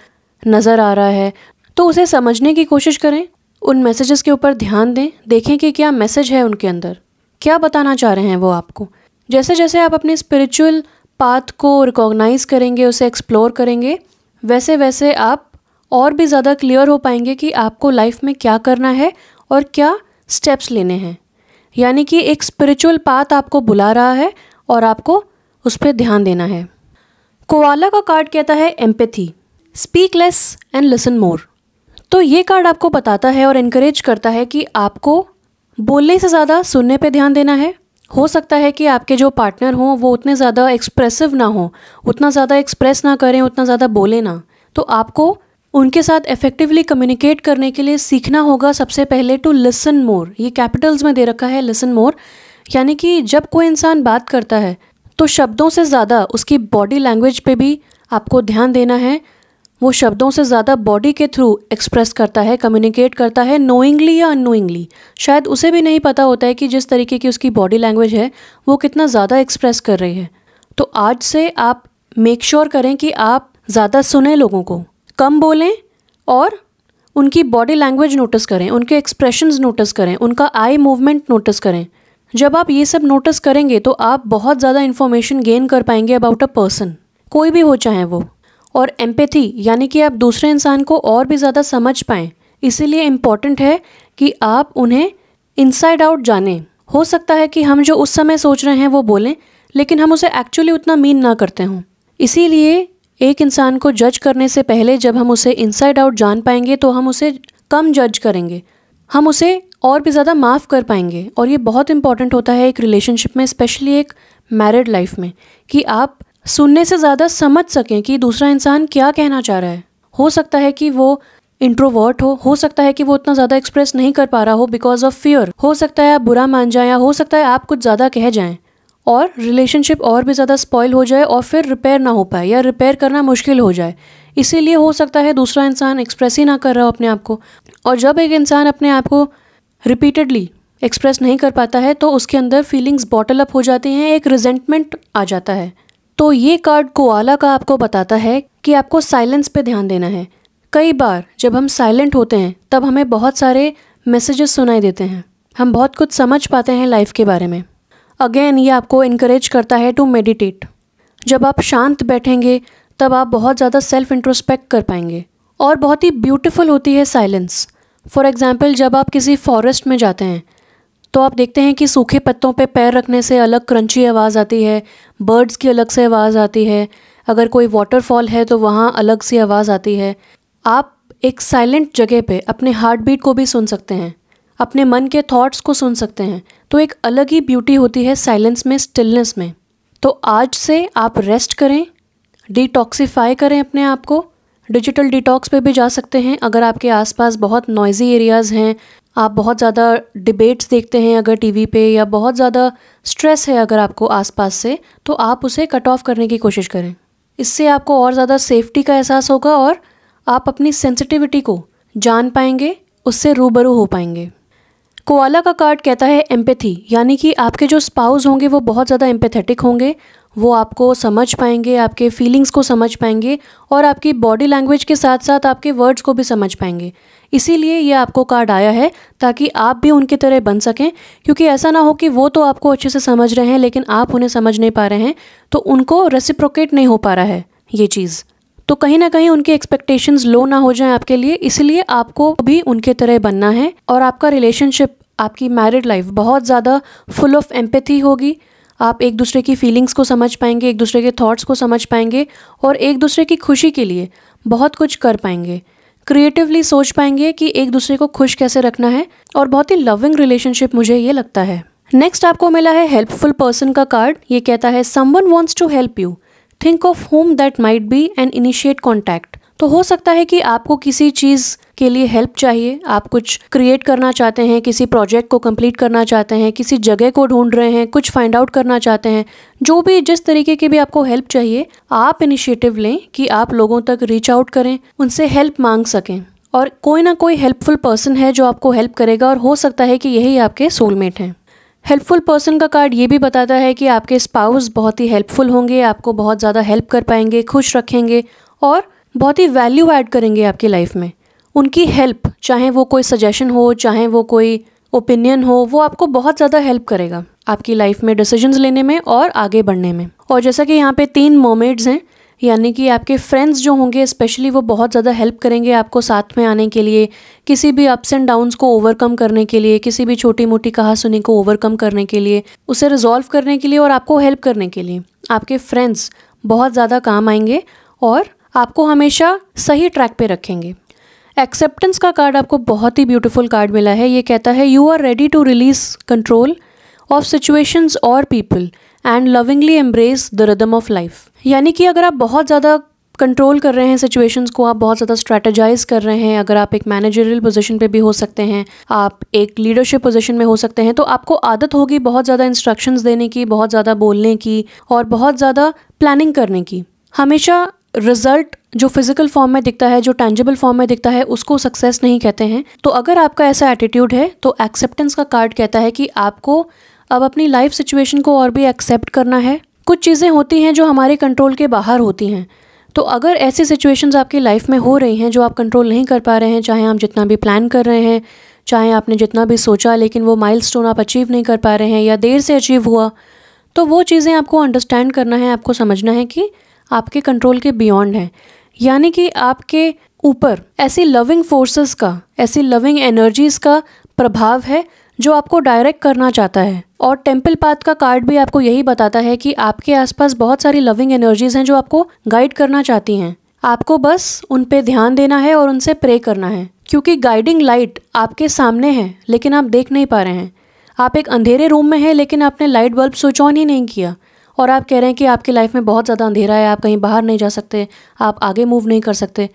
नज़र आ रहा है, तो उसे समझने की कोशिश करें। उन मैसेजेस के ऊपर ध्यान दें, देखें कि क्या मैसेज है उनके अंदर, क्या बताना चाह रहे हैं वो आपको। जैसे जैसे आप अपने स्पिरिचुअल पाथ को रिकॉग्नाइज करेंगे, उसे एक्सप्लोर करेंगे, वैसे वैसे आप और भी ज़्यादा क्लियर हो पाएंगे कि आपको लाइफ में क्या करना है और क्या स्टेप्स लेने हैं। यानी कि एक स्पिरिचुअल पाथ आपको बुला रहा है और आपको उस पर ध्यान देना है। कोआला का कार्ड कहता है empathy, speak less and listen more. तो ये कार्ड आपको बताता है और इनकरेज करता है कि आपको बोलने से ज़्यादा सुनने पे ध्यान देना है। हो सकता है कि आपके जो पार्टनर हों वो उतने ज़्यादा एक्सप्रेसिव ना हो, उतना ज़्यादा एक्सप्रेस ना करें, उतना ज़्यादा बोले ना, तो आपको उनके साथ इफेक्टिवली कम्युनिकेट करने के लिए सीखना होगा सबसे पहले टू लिसन मोर। ये कैपिटल्स में दे रखा है लिसन मोर, यानी कि जब कोई इंसान बात करता है तो शब्दों से ज़्यादा उसकी बॉडी लैंग्वेज पे भी आपको ध्यान देना है, वो शब्दों से ज़्यादा बॉडी के थ्रू एक्सप्रेस करता है, कम्युनिकेट करता है, नोइंगली या अननोइंगली। शायद उसे भी नहीं पता होता है कि जिस तरीके की उसकी बॉडी लैंग्वेज है वो कितना ज़्यादा एक्सप्रेस कर रही है। तो आज से आप मेक श्योर करें कि आप ज़्यादा सुने लोगों को, कम बोलें और उनकी बॉडी लैंग्वेज नोटिस करें, उनके एक्सप्रेशंस नोटिस करें, उनका आई मूवमेंट नोटिस करें। जब आप ये सब नोटिस करेंगे तो आप बहुत ज़्यादा इन्फॉर्मेशन गेन कर पाएंगे अबाउट अ पर्सन, कोई भी हो चाहे वो। और एम्पैथी यानी कि आप दूसरे इंसान को और भी ज़्यादा समझ पाएँ, इसीलिए इम्पॉर्टेंट है कि आप उन्हें इनसाइड आउट जानें। हो सकता है कि हम जो उस समय सोच रहे हैं वो बोलें, लेकिन हम उसे एक्चुअली उतना मीन ना करते हों। इसीलिए एक इंसान को जज करने से पहले जब हम उसे इनसाइड आउट जान पाएंगे तो हम उसे कम जज करेंगे, हम उसे और भी ज़्यादा माफ़ कर पाएंगे। और ये बहुत इंपॉर्टेंट होता है एक रिलेशनशिप में, स्पेशली एक मैरिड लाइफ में, कि आप सुनने से ज़्यादा समझ सकें कि दूसरा इंसान क्या कहना चाह रहा है। हो सकता है कि वो इंट्रोवर्ट हो सकता है कि वो उतना ज़्यादा एक्सप्रेस नहीं कर पा रहा हो बिकॉज ऑफ फियर, हो सकता है आप बुरा मान जाएं, या हो सकता है आप कुछ ज़्यादा कह जाएं और रिलेशनशिप और भी ज़्यादा स्पॉइल हो जाए और फिर रिपेयर ना हो पाए या रिपेयर करना मुश्किल हो जाए। इसीलिए हो सकता है दूसरा इंसान एक्सप्रेस ही ना कर रहा हो अपने आप को। और जब एक इंसान अपने आप को रिपीटेडली एक्सप्रेस नहीं कर पाता है तो उसके अंदर फीलिंग्स बॉटल अप हो जाती हैं, एक रिजेंटमेंट आ जाता है। तो ये कार्ड कोआला का आपको बताता है कि आपको साइलेंस पे ध्यान देना है। कई बार जब हम साइलेंट होते हैं तब हमें बहुत सारे मैसेजेस सुनाई देते हैं, हम बहुत कुछ समझ पाते हैं लाइफ के बारे में। अगेन ये आपको इनकरेज करता है टू मेडिटेट। जब आप शांत बैठेंगे तब आप बहुत ज़्यादा सेल्फ इंट्रोस्पेक्ट कर पाएंगे और बहुत ही ब्यूटीफुल होती है साइलेंस। फॉर एग्ज़ाम्पल, जब आप किसी फॉरेस्ट में जाते हैं तो आप देखते हैं कि सूखे पत्तों पे पैर रखने से अलग क्रंची आवाज़ आती है, बर्ड्स की अलग से आवाज़ आती है, अगर कोई वाटरफॉल है तो वहाँ अलग सी आवाज़ आती है। आप एक साइलेंट जगह पे अपने हार्ट बीट को भी सुन सकते हैं, अपने मन के थॉट्स को सुन सकते हैं। तो एक अलग ही ब्यूटी होती है साइलेंस में, स्टिलनेस में। तो आज से आप रेस्ट करें, डिटॉक्सिफाई करें अपने आप को। डिजिटल डिटॉक्स पे भी जा सकते हैं अगर आपके आसपास बहुत नॉइजी एरियाज़ हैं, आप बहुत ज़्यादा डिबेट्स देखते हैं अगर टीवी पे, या बहुत ज़्यादा स्ट्रेस है अगर आपको आसपास से, तो आप उसे कट ऑफ करने की कोशिश करें। इससे आपको और ज़्यादा सेफ्टी का एहसास होगा और आप अपनी सेंसिटिविटी को जान पाएंगे, उससे रूबरू हो पाएंगे। कोआला का कार्ड कहता है एम्पैथी, यानी कि आपके जो स्पाउस होंगे वो बहुत ज़्यादा एम्पैथेटिक होंगे, वो आपको समझ पाएंगे, आपके फीलिंग्स को समझ पाएंगे और आपकी बॉडी लैंग्वेज के साथ साथ आपके वर्ड्स को भी समझ पाएंगे। इसीलिए ये आपको कार्ड आया है ताकि आप भी उनकी तरह बन सकें, क्योंकि ऐसा ना हो कि वो तो आपको अच्छे से समझ रहे हैं लेकिन आप उन्हें समझ नहीं पा रहे हैं, तो उनको रेसिप्रोकेट नहीं हो पा रहा है ये चीज़। तो कहीं ना कहीं उनकी एक्सपेक्टेशंस लो ना हो जाएं आपके लिए, इसलिए आपको भी उनके तरह बनना है। और आपका रिलेशनशिप, आपकी मैरिड लाइफ बहुत ज़्यादा फुल ऑफ एम्पैथी होगी। आप एक दूसरे की फीलिंग्स को समझ पाएंगे, एक दूसरे के थॉट्स को समझ पाएंगे और एक दूसरे की खुशी के लिए बहुत कुछ कर पाएंगे, क्रिएटिवली सोच पाएंगे कि एक दूसरे को खुश कैसे रखना है, और बहुत ही लविंग रिलेशनशिप मुझे ये लगता है। नेक्स्ट आपको मिला है हेल्पफुल पर्सन का कार्ड। ये कहता है someone wants to help you, think of whom that might be and initiate contact. तो हो सकता है कि आपको किसी चीज़ के लिए हेल्प चाहिए, आप कुछ क्रिएट करना चाहते हैं, किसी प्रोजेक्ट को कंप्लीट करना चाहते हैं, किसी जगह को ढूंढ रहे हैं, कुछ फाइंड आउट करना चाहते हैं, जो भी जिस तरीके की भी आपको हेल्प चाहिए, आप इनिशिएटिव लें कि आप लोगों तक रीच आउट करें, उनसे हेल्प मांग सकें। और कोई ना कोई हेल्पफुल पर्सन है जो आपको हेल्प करेगा और हो सकता है कि यही आपके सोलमेट हैं। हेल्पफुल पर्सन का कार्ड ये भी बताता है कि आपके स्पाउस बहुत ही हेल्पफुल होंगे, आपको बहुत ज़्यादा हेल्प कर पाएंगे, खुश रखेंगे और बहुत ही वैल्यू ऐड करेंगे आपकी लाइफ में। उनकी हेल्प, चाहे वो कोई सजेशन हो, चाहे वो कोई ओपिनियन हो, वो आपको बहुत ज़्यादा हेल्प करेगा आपकी लाइफ में डिसीजंस लेने में और आगे बढ़ने में। और जैसा कि यहाँ पे 3 मर्मेड्स हैं, यानी कि आपके फ्रेंड्स जो होंगे स्पेशली, वो बहुत ज़्यादा हेल्प करेंगे आपको साथ में आने के लिए, किसी भी अप्स एंड डाउन्स को ओवरकम करने के लिए, किसी भी छोटी मोटी कहासुनी को ओवरकम करने के लिए, उसे रिजॉल्व करने के लिए और आपको हेल्प करने के लिए आपके फ्रेंड्स बहुत ज़्यादा काम आएंगे और आपको हमेशा सही ट्रैक पे रखेंगे। एक्सेप्टेंस का कार्ड आपको बहुत ही ब्यूटीफुल कार्ड मिला है। ये कहता है you are ready to release control of situations और people and lovingly embrace the rhythm of life. यानी कि अगर आप बहुत ज़्यादा कंट्रोल कर रहे हैं सिचुएशंस को, आप बहुत ज़्यादा स्ट्रैटेजाइज कर रहे हैं, अगर आप एक मैनेजरियल पोजीशन पे भी हो सकते हैं, आप एक लीडरशिप पोजीशन में हो सकते हैं, तो आपको आदत होगी बहुत ज़्यादा इंस्ट्रक्शंस देने की, बहुत ज़्यादा बोलने की और बहुत ज़्यादा प्लानिंग करने की। हमेशा रिजल्ट जो फिजिकल फॉर्म में दिखता है, जो टेंजिबल फॉर्म में दिखता है, उसको सक्सेस नहीं कहते हैं। तो अगर आपका ऐसा एटीट्यूड है तो एक्सेप्टेंस का कार्ड कहता है कि आपको अब अपनी लाइफ सिचुएशन को और भी एक्सेप्ट करना है। कुछ चीज़ें होती हैं जो हमारे कंट्रोल के बाहर होती हैं, तो अगर ऐसी सिचुएशंस आपकी लाइफ में हो रही हैं जो आप कंट्रोल नहीं कर पा रहे हैं, चाहे आप जितना भी प्लान कर रहे हैं, चाहे आपने जितना भी सोचा लेकिन वो माइलस्टोन आप अचीव नहीं कर पा रहे हैं या देर से अचीव हुआ, तो वो चीज़ें आपको अंडरस्टैंड करना है, आपको समझना है कि आपके कंट्रोल के बियॉन्ड है। यानी कि आपके ऊपर ऐसी लविंग फोर्सेस का, ऐसी लविंग एनर्जीज़ का प्रभाव है जो आपको डायरेक्ट करना चाहता है। और टेम्पल पाथ का कार्ड भी आपको यही बताता है कि आपके आसपास बहुत सारी लविंग एनर्जीज़ हैं जो आपको गाइड करना चाहती हैं। आपको बस उन पे ध्यान देना है और उनसे प्रे करना है, क्योंकि गाइडिंग लाइट आपके सामने है लेकिन आप देख नहीं पा रहे हैं। आप एक अंधेरे रूम में हैं लेकिन आपने लाइट बल्ब स्विच ऑन ही नहीं किया और आप कह रहे हैं कि आपकी लाइफ में बहुत ज़्यादा अंधेरा है, आप कहीं बाहर नहीं जा सकते, आप आगे मूव नहीं कर सकते।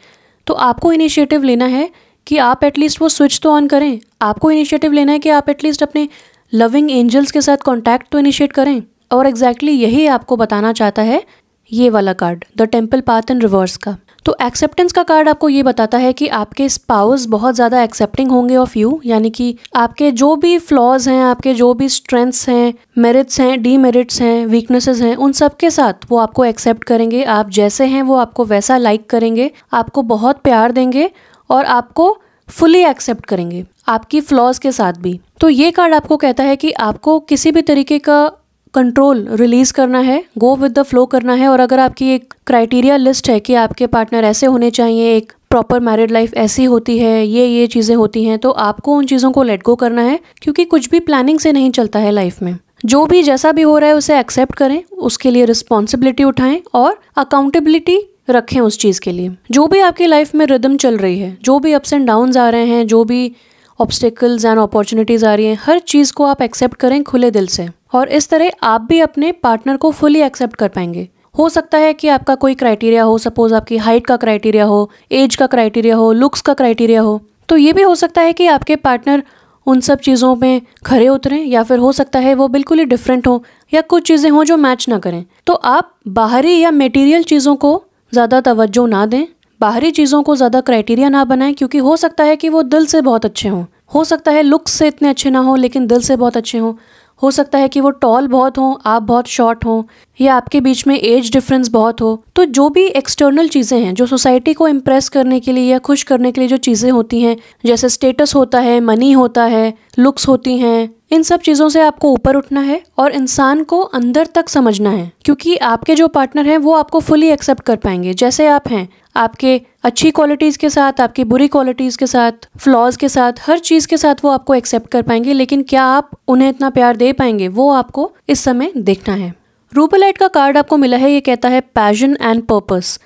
तो आपको इनिशिएटिव लेना है कि आप एटलीस्ट वो स्विच तो ऑन करें। आपको इनिशिएटिव लेना है कि आप एटलीस्ट अपने लविंग एंजल्स के साथ कांटेक्ट तो इनिशिएट करें। और एग्जैक्टली यही आपको बताना चाहता है ये वाला card, the temple path in reverse का। तो एक्सेप्टेंस का कार्ड आपको ये बताता है कि आपके स्पाउस बहुत ज़्यादा एक्सेप्टिंग होंगे ऑफ यू, यानी कि आपके जो भी फ्लॉज हैं, आपके जो भी स्ट्रेंथ्स हैं, मेरिट्स हैं, डीमेरिट्स हैं, वीकनेसेस हैं, उन सब के साथ वो आपको एक्सेप्ट करेंगे। आप जैसे हैं वो आपको वैसा लाइक करेंगे, आपको बहुत प्यार देंगे और आपको फुली एक्सेप्ट करेंगे, आपकी फ्लॉज के साथ भी। तो ये कार्ड आपको कहता है कि आपको किसी भी तरीके का कंट्रोल रिलीज करना है, गो विद द फ्लो करना है। और अगर आपकी एक क्राइटेरिया लिस्ट है कि आपके पार्टनर ऐसे होने चाहिए, एक प्रॉपर मैरिड लाइफ ऐसी होती है, ये चीज़ें होती हैं, तो आपको उन चीज़ों को लेट गो करना है, क्योंकि कुछ भी प्लानिंग से नहीं चलता है लाइफ में। जो भी जैसा भी हो रहा है उसे एक्सेप्ट करें, उसके लिए रिस्पॉन्सिबिलिटी उठाएं और अकाउंटेबिलिटी रखें उस चीज़ के लिए। जो भी आपकी लाइफ में रिदम चल रही है, जो भी अप्स एंड डाउन्स आ रहे हैं, जो भी ऑब्स्टिकल्स एंड अपॉर्चुनिटीज़ आ रही हैं, हर चीज़ को आप एक्सेप्ट करें खुले दिल से। और इस तरह आप भी अपने पार्टनर को फुली एक्सेप्ट कर पाएंगे। हो सकता है कि आपका कोई क्राइटेरिया हो, सपोज आपकी हाइट का क्राइटेरिया हो, एज का क्राइटेरिया हो, लुक्स का क्राइटेरिया हो, तो ये भी हो सकता है कि आपके पार्टनर उन सब चीज़ों में खरे उतरें, या फिर हो सकता है वो बिल्कुल ही डिफरेंट हो, या कुछ चीज़ें हों जो मैच ना करें। तो आप बाहरी या मटेरियल चीज़ों को ज़्यादा तवज्जो ना दें, बाहरी चीज़ों को ज़्यादा क्राइटेरिया ना बनाएं, क्योंकि हो सकता है कि वो दिल से बहुत अच्छे हों, हो सकता है लुक्स से इतने अच्छे ना हो लेकिन दिल से बहुत अच्छे हों, हो सकता है कि वो टॉल बहुत हों, आप बहुत शॉर्ट हों, या आपके बीच में एज डिफरेंस बहुत हो। तो जो भी एक्सटर्नल चीज़ें हैं, जो सोसाइटी को इम्प्रेस करने के लिए या खुश करने के लिए जो चीज़ें होती हैं, जैसे स्टेटस होता है, मनी होता है, लुक्स होती हैं, इन सब चीज़ों से आपको ऊपर उठना है और इंसान को अंदर तक समझना है, क्योंकि आपके जो पार्टनर हैं वो आपको फुली एक्सेप्ट कर पाएंगे जैसे आप हैं, आपके अच्छी क्वालिटीज़ के साथ, आपकी बुरी क्वालिटीज़ के साथ, फ्लॉज के साथ, हर चीज़ के साथ वो आपको एक्सेप्ट कर पाएंगे। लेकिन क्या आप उन्हें इतना प्यार दे पाएंगे, वो आपको इस समय देखना है। रूपलाइट का कार्ड आपको मिला है, ये कहता है passion and purpose.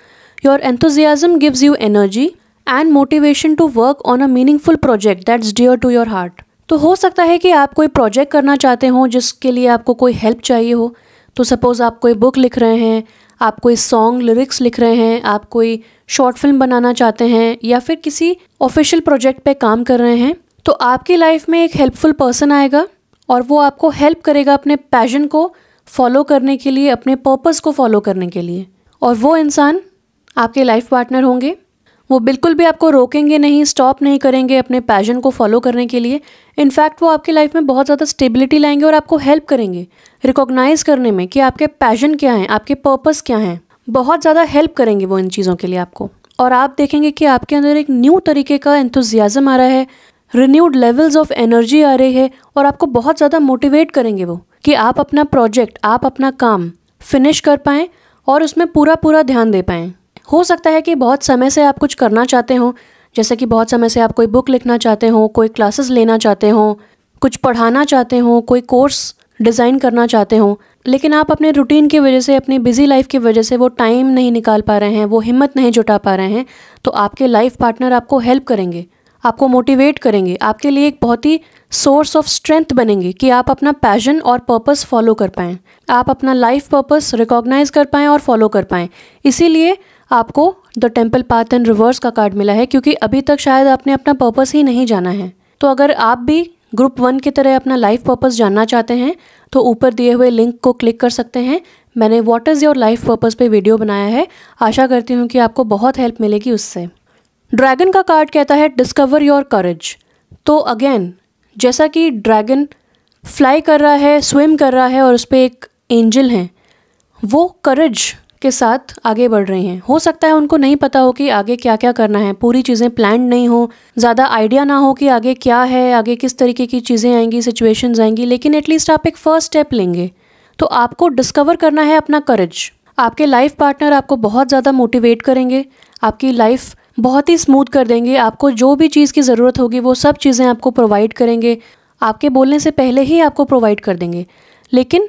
Your enthusiasm gives you energy and motivation to work on a meaningful project that's dear to your heart. तो हो सकता है कि आप कोई प्रोजेक्ट करना चाहते हो जिसके लिए आपको कोई हेल्प चाहिए हो। तो सपोज़ आप कोई बुक लिख रहे हैं, आप कोई सॉन्ग लिरिक्स लिख रहे हैं, आप कोई शॉर्ट फिल्म बनाना चाहते हैं, या फिर किसी ऑफिशियल प्रोजेक्ट पे काम कर रहे हैं, तो आपकी लाइफ में एक हेल्पफुल पर्सन आएगा और वो आपको हेल्प करेगा अपने पैशन को फॉलो करने के लिए, अपने पर्पस को फॉलो करने के लिए। और वो इंसान आपके लाइफ पार्टनर होंगे। वो बिल्कुल भी आपको रोकेंगे नहीं, स्टॉप नहीं करेंगे अपने पैशन को फॉलो करने के लिए। इनफैक्ट वो आपकी लाइफ में बहुत ज़्यादा स्टेबिलिटी लाएंगे और आपको हेल्प करेंगे रिकॉग्नाइज करने में कि आपके पैशन क्या हैं, आपके पर्पस क्या हैं। बहुत ज़्यादा हेल्प करेंगे वो इन चीज़ों के लिए आपको। और आप देखेंगे कि आपके अंदर एक न्यू तरीके का एंथुजियाज्म आ रहा है, रिन्यूड लेवल्स ऑफ एनर्जी आ रही है, और आपको बहुत ज़्यादा मोटिवेट करेंगे वो कि आप अपना प्रोजेक्ट, आप अपना काम फिनिश कर पाएँ और उसमें पूरा ध्यान दे पाएँ। हो सकता है कि बहुत समय से आप कुछ करना चाहते हो, जैसे कि बहुत समय से आप कोई बुक लिखना चाहते हो, कोई क्लासेस लेना चाहते हो, कुछ पढ़ाना चाहते हो, कोई कोर्स डिज़ाइन करना चाहते हो, लेकिन आप अपने रूटीन की वजह से, अपनी बिजी लाइफ की वजह से वो टाइम नहीं निकाल पा रहे हैं, वो हिम्मत नहीं जुटा पा रहे हैं। तो आपके लाइफ पार्टनर आपको हेल्प करेंगे, आपको मोटिवेट करेंगे, आपके लिए एक बहुत ही सोर्स ऑफ स्ट्रेंथ बनेंगे कि आप अपना पैशन और पर्पस फॉलो कर पाएँ, आप अपना लाइफ पर्पस रिकॉग्नाइज कर पाएँ और फॉलो कर पाएँ। इसीलिए आपको the temple path in reverse का कार्ड मिला है, क्योंकि अभी तक शायद आपने अपना पर्पस ही नहीं जाना है। तो अगर आप भी ग्रुप 1 की तरह अपना लाइफ पर्पस जानना चाहते हैं तो ऊपर दिए हुए लिंक को क्लिक कर सकते हैं, मैंने what is your life purpose पे वीडियो बनाया है, आशा करती हूँ कि आपको बहुत हेल्प मिलेगी उससे। ड्रैगन का कार्ड कहता है डिस्कवर योर करेज। तो अगेन जैसा कि ड्रैगन फ्लाई कर रहा है, स्विम कर रहा है और उस पर एक एंजल है, वो करेज के साथ आगे बढ़ रही हैं। हो सकता है उनको नहीं पता हो कि आगे क्या क्या करना है, पूरी चीज़ें प्लान्ड नहीं हो, ज़्यादा आइडिया ना हो कि आगे क्या है, आगे किस तरीके की चीज़ें आएंगी, सिचुएशंस आएंगी, लेकिन एटलीस्ट आप एक फ़र्स्ट स्टेप लेंगे। तो आपको डिस्कवर करना है अपना करेज। आपके लाइफ पार्टनर आपको बहुत ज़्यादा मोटिवेट करेंगे, आपकी लाइफ बहुत ही स्मूथ कर देंगे, आपको जो भी चीज़ की ज़रूरत होगी वो सब चीज़ें आपको प्रोवाइड करेंगे, आपके बोलने से पहले ही आपको प्रोवाइड कर देंगे। लेकिन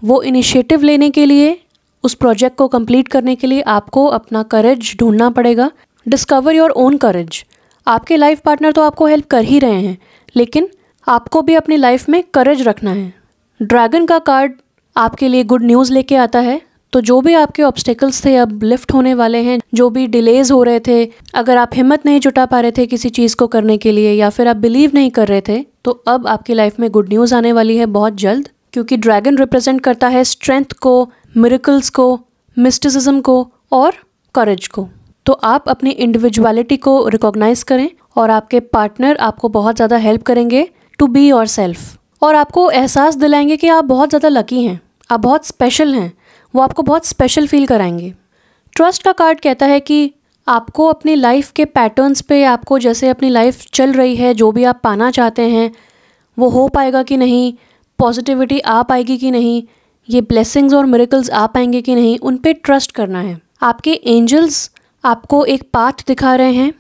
वो इनिशिएटिव लेने के लिए, उस प्रोजेक्ट को कंप्लीट करने के लिए आपको अपना करेज ढूंढना पड़ेगा। डिस्कवर योर ओन करेज। आपके लाइफ पार्टनर तो आपको हेल्प कर ही रहे हैं, लेकिन आपको भी अपनी लाइफ में करेज रखना है। ड्रैगन का कार्ड आपके लिए गुड न्यूज़ लेके आता है। तो जो भी आपके ऑब्स्टेकल्स थे अब लिफ्ट होने वाले हैं, जो भी डिलेज हो रहे थे, अगर आप हिम्मत नहीं जुटा पा रहे थे किसी चीज़ को करने के लिए या फिर आप बिलीव नहीं कर रहे थे, तो अब आपकी लाइफ में गुड न्यूज़ आने वाली है बहुत जल्द, क्योंकि ड्रैगन रिप्रेजेंट करता है स्ट्रेंथ को, मिरेकल्स को, मिस्टिसिज्म को और करेज को। तो आप अपनी इंडिविजुअलिटी को रिकॉग्नाइज करें और आपके पार्टनर आपको बहुत ज़्यादा हेल्प करेंगे टू बी योर सेल्फ, और आपको एहसास दिलाएंगे कि आप बहुत ज़्यादा लकी हैं, आप बहुत स्पेशल हैं, वो आपको बहुत स्पेशल फील कराएंगे। ट्रस्ट का कार्ड कहता है कि आपको अपनी लाइफ के पैटर्न्स पे, आपको जैसे अपनी लाइफ चल रही है, जो भी आप पाना चाहते हैं वो हो पाएगा कि नहीं, पॉजिटिविटी आ पाएगी कि नहीं, ये ब्लेसिंग्स और मिरेकल्स आ पाएंगे कि नहीं, उन पे ट्रस्ट करना है। आपके एंजल्स आपको एक पाथ दिखा रहे हैं,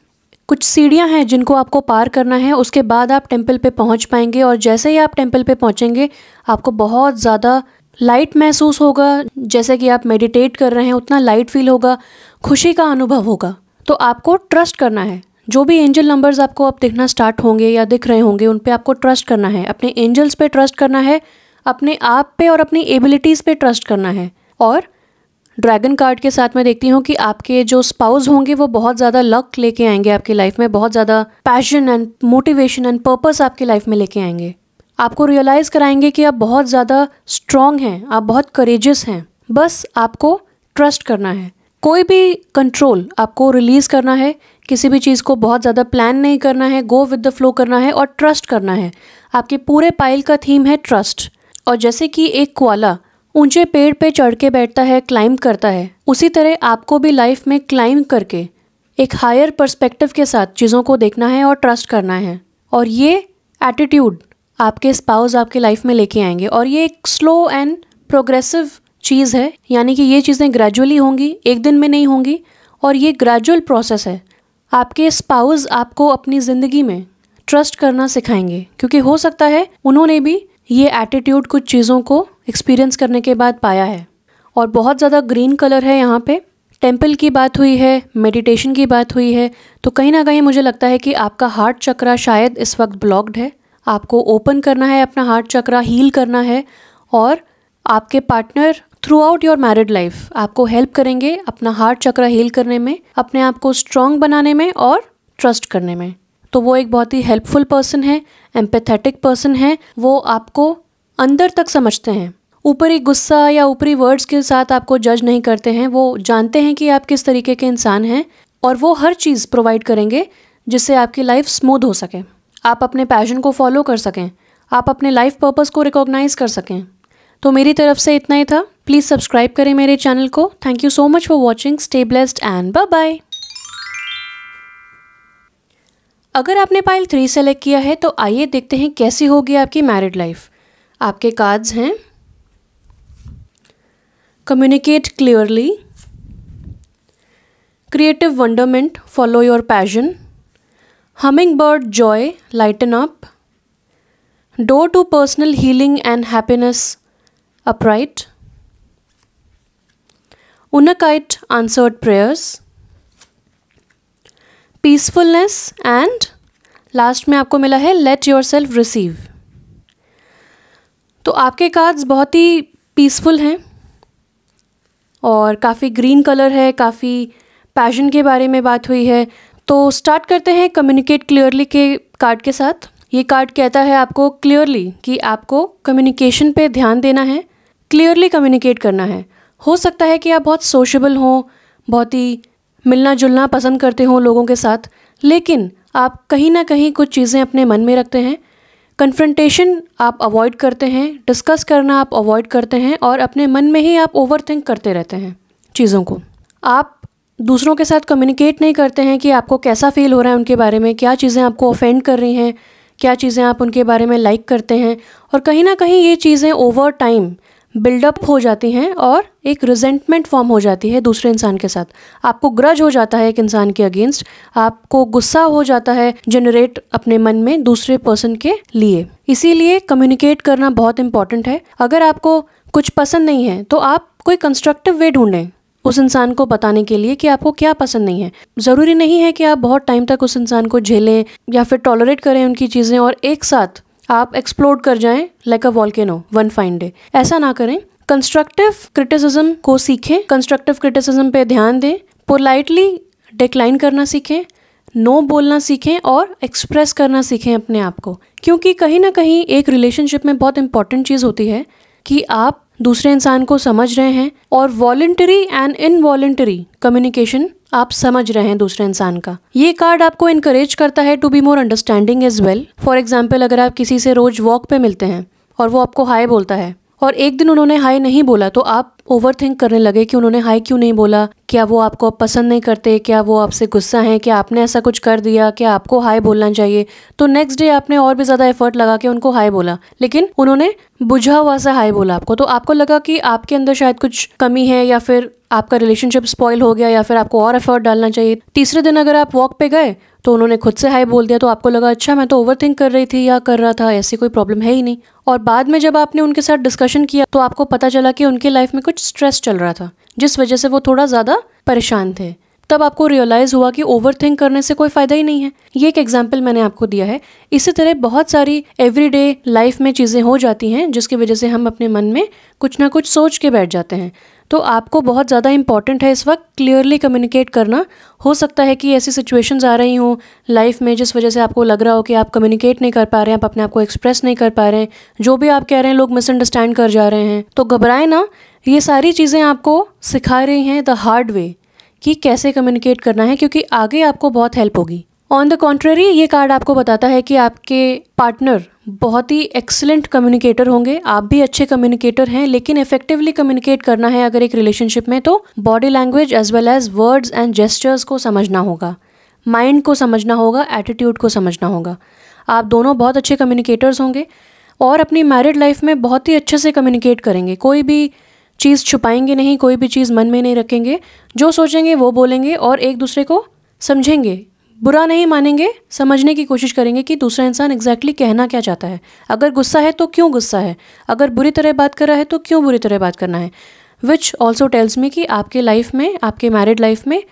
कुछ सीढ़ियां हैं जिनको आपको पार करना है, उसके बाद आप टेंपल पे पहुंच पाएंगे। और जैसे ही आप टेंपल पे पहुंचेंगे आपको बहुत ज़्यादा लाइट महसूस होगा, जैसे कि आप मेडिटेट कर रहे हैं, उतना लाइट फील होगा, खुशी का अनुभव होगा। तो आपको ट्रस्ट करना है। जो भी एंजल नंबर्स आपको अब दिखना स्टार्ट होंगे या दिख रहे होंगे, उन पे आपको ट्रस्ट करना है, अपने एंजल्स पे ट्रस्ट करना है, अपने आप पे और अपनी एबिलिटीज़ पे ट्रस्ट करना है। और ड्रैगन कार्ड के साथ मैं देखती हूँ कि आपके जो स्पाउस होंगे वो बहुत ज़्यादा लक लेके आएंगे आपकी लाइफ में, बहुत ज़्यादा passion and motivation and purpose आपकी लाइफ में लेके आएंगे। आपको रियलाइज़ कराएंगे कि आप बहुत ज़्यादा स्ट्रॉन्ग हैं, आप बहुत करेजियस हैं, बस आपको ट्रस्ट करना है। कोई भी कंट्रोल आपको रिलीज़ करना है, किसी भी चीज़ को बहुत ज़्यादा प्लान नहीं करना है, गो विद द फ्लो करना है और ट्रस्ट करना है। आपके पूरे पाइल का थीम है ट्रस्ट। और जैसे कि एक कोआला ऊंचे पेड़ पे चढ़ के बैठता है, क्लाइंब करता है, उसी तरह आपको भी लाइफ में क्लाइंब करके एक हायर पर्सपेक्टिव के साथ चीज़ों को देखना है और ट्रस्ट करना है। और ये एटीट्यूड आपके स्पाउस आपके लाइफ में लेके आएंगे। और ये एक स्लो एंड प्रोग्रेसिव चीज़ है, यानी कि ये चीज़ें ग्रेजुअली होंगी, एक दिन में नहीं होंगी, और ये ग्रेजुअल प्रोसेस है। आपके स्पाउस आपको अपनी ज़िंदगी में ट्रस्ट करना सिखाएंगे, क्योंकि हो सकता है उन्होंने भी ये एटीट्यूड कुछ चीज़ों को एक्सपीरियंस करने के बाद पाया है। और बहुत ज़्यादा ग्रीन कलर है यहाँ पे, टेम्पल की बात हुई है, मेडिटेशन की बात हुई है, तो कहीं ना कहीं मुझे लगता है कि आपका हार्ट चक्रा शायद इस वक्त ब्लॉक्ड है। आपको ओपन करना है, अपना हार्ट चक्रा हील करना है, और आपके partner through out your married life आपको हेल्प करेंगे अपना हार्ट चक्रा हील करने में, अपने आप को स्ट्रॉन्ग बनाने में और ट्रस्ट करने में। तो वो एक बहुत ही हेल्पफुल पर्सन है, एम्पैथेटिक पर्सन है, वो आपको अंदर तक समझते हैं, ऊपरी गुस्सा या ऊपरी वर्ड्स के साथ आपको जज नहीं करते हैं। वो जानते हैं कि आप किस तरीके के इंसान हैं, और वो हर चीज़ प्रोवाइड करेंगे जिससे आपकी लाइफ स्मूथ हो सके, आप अपने पैशन को फॉलो कर सकें, आप अपने लाइफ पर्पस को रिकॉग्नाइज कर सकें। तो मेरी तरफ से इतना ही था। प्लीज़ सब्सक्राइब करें मेरे चैनल को। Thank you so much for watching. Stay blessed and bye bye. अगर आपने पाइल 3 सेलेक्ट किया है तो आइए देखते हैं कैसी होगी आपकी मैरिड लाइफ। आपके कार्ड्स हैं communicate clearly, creative wonderment, follow your passion, humming bird joy, lighten up, door to personal healing and happiness, upright, unakite, answered prayers, peacefulness, and last में आपको मिला है लेट योर सेल्फ रिसीव। तो आपके cards बहुत ही peaceful हैं और काफ़ी ग्रीन कलर है, काफ़ी पैशन के बारे में बात हुई है। तो स्टार्ट करते हैं कम्युनिकेट क्लियरली के कार्ड के साथ। ये कार्ड कहता है आपको क्लियरली कि आपको कम्युनिकेशन पे ध्यान देना है, क्लियरली कम्युनिकेट करना है। हो सकता है कि आप बहुत सोशेबल हों, बहुत ही मिलना जुलना पसंद करते हो लोगों के साथ, लेकिन आप कहीं ना कहीं कुछ चीज़ें अपने मन में रखते हैं। कन्फ्रंटेशन आप अवॉइड करते हैं, डिस्कस करना आप अवॉइड करते हैं और अपने मन में ही आप ओवरथिंक करते रहते हैं चीज़ों को। आप दूसरों के साथ कम्युनिकेट नहीं करते हैं कि आपको कैसा फील हो रहा है उनके बारे में, क्या चीज़ें आपको ऑफेंड कर रही हैं, क्या चीज़ें आप उनके बारे में लाइक करते हैं। और कहीं ना कहीं ये चीज़ें ओवर टाइम बिल्डअप हो जाती हैं और एक रिजेंटमेंट फॉर्म हो जाती है दूसरे इंसान के साथ। आपको ग्रज हो जाता है एक इंसान के अगेंस्ट, आपको गुस्सा हो जाता है जनरेट अपने मन में दूसरे पर्सन के लिए। इसीलिए कम्युनिकेट करना बहुत इंपॉर्टेंट है। अगर आपको कुछ पसंद नहीं है तो आप कोई कंस्ट्रक्टिव वे ढूंढें उस इंसान को बताने के लिए कि आपको क्या पसंद नहीं है। ज़रूरी नहीं है कि आप बहुत टाइम तक उस इंसान को झेलें या फिर टॉलरेट करें उनकी चीज़ें और एक साथ आप एक्सप्लोड कर जाएं लाइक अ वॉल्केनो वन फाइन डे। ऐसा ना करें। कंस्ट्रक्टिव क्रिटिसिज्म को सीखें, कंस्ट्रक्टिव क्रिटिसिज्म पे ध्यान दें, पोलाइटली डिक्लाइन करना सीखें, नो बोलना सीखें और एक्सप्रेस करना सीखें अपने आप को। क्योंकि कहीं ना कहीं एक रिलेशनशिप में बहुत इंपॉर्टेंट चीज़ होती है कि आप दूसरे इंसान को समझ रहे हैं और वॉलंटरी एंड इनवॉलंटरी कम्युनिकेशन आप समझ रहे हैं दूसरे इंसान का। ये कार्ड आपको इनकरेज करता है to be more understanding as well. For example, अगर आप किसी से रोज वॉक पे मिलते हैं और वो आपको हाय बोलता है और एक दिन उन्होंने हाय नहीं बोला तो आप ओवर थिंक करने लगे कि उन्होंने हाय क्यों नहीं बोला, क्या वो आपको पसंद नहीं करते, क्या वो आपसे गुस्सा हैं, क्या आपने ऐसा कुछ कर दिया, क्या आपको हाय बोलना चाहिए। तो नेक्स्ट डे आपने और भी ज़्यादा एफर्ट लगा के उनको हाय बोला, लेकिन उन्होंने बुझा हुआ सा हाय बोला आपको। तो आपको लगा कि आपके अंदर शायद कुछ कमी है या फिर आपका रिलेशनशिप स्पॉइल हो गया या फिर आपको और एफर्ट डालना चाहिए। तीसरे दिन अगर आप वॉक पे गए तो उन्होंने खुद से हाय बोल दिया तो आपको लगा अच्छा मैं तो ओवर थिंक कर रही थी या कर रहा था, ऐसी कोई प्रॉब्लम है ही नहीं। और बाद में जब आपने उनके साथ डिस्कशन किया तो आपको पता चला कि उनके लाइफ में कुछ स्ट्रेस चल रहा था जिस वजह से वो थोड़ा ज़्यादा परेशान थे। तब आपको रियलाइज़ हुआ कि ओवर थिंक करने से कोई फ़ायदा ही नहीं है। ये एक एग्जाम्पल मैंने आपको दिया है। इसी तरह बहुत सारी एवरीडे लाइफ में चीज़ें हो जाती हैं जिसकी वजह से हम अपने मन में कुछ ना कुछ सोच के बैठ जाते हैं। तो आपको बहुत ज़्यादा इंपॉर्टेंट है इस वक्त क्लियरली कम्युनिकेट करना। हो सकता है कि ऐसी सिचुएशंस आ रही हों लाइफ में जिस वजह से आपको लग रहा हो कि आप कम्युनिकेट नहीं कर पा रहे हैं, आप अपने आप को एक्सप्रेस नहीं कर पा रहे हैं, जो भी आप कह रहे हैं लोग मिसअंडरस्टैंड कर जा रहे हैं। तो घबराएं ना, ये सारी चीज़ें आपको सिखा रही हैं द हार्ड वे कि कैसे कम्युनिकेट करना है, क्योंकि आगे आपको बहुत हेल्प होगी। ऑन द कॉन्ट्ररी, ये कार्ड आपको बताता है कि आपके पार्टनर बहुत ही एक्सीलेंट कम्युनिकेटर होंगे, आप भी अच्छे कम्युनिकेटर हैं, लेकिन इफेक्टिवली कम्युनिकेट करना है अगर एक रिलेशनशिप में तो body language as well as words and gestures को समझना होगा, माइंड को समझना होगा, एटीट्यूड को समझना होगा। आप दोनों बहुत अच्छे कम्युनिकेटर्स होंगे और अपनी मैरिड लाइफ में बहुत ही अच्छे से कम्युनिकेट करेंगे। कोई भी चीज़ छुपाएंगे नहीं, कोई भी चीज़ मन में नहीं रखेंगे, जो सोचेंगे वो बोलेंगे और एक दूसरे को समझेंगे, बुरा नहीं मानेंगे, समझने की कोशिश करेंगे कि दूसरा इंसान एग्जैक्टली कहना क्या चाहता है। अगर गुस्सा है तो क्यों गुस्सा है, अगर बुरी तरह बात कर रहा है तो क्यों बुरी तरह बात करना है। विच ऑल्सो टेल्स मी कि आपके लाइफ में, आपके मैरिड लाइफ में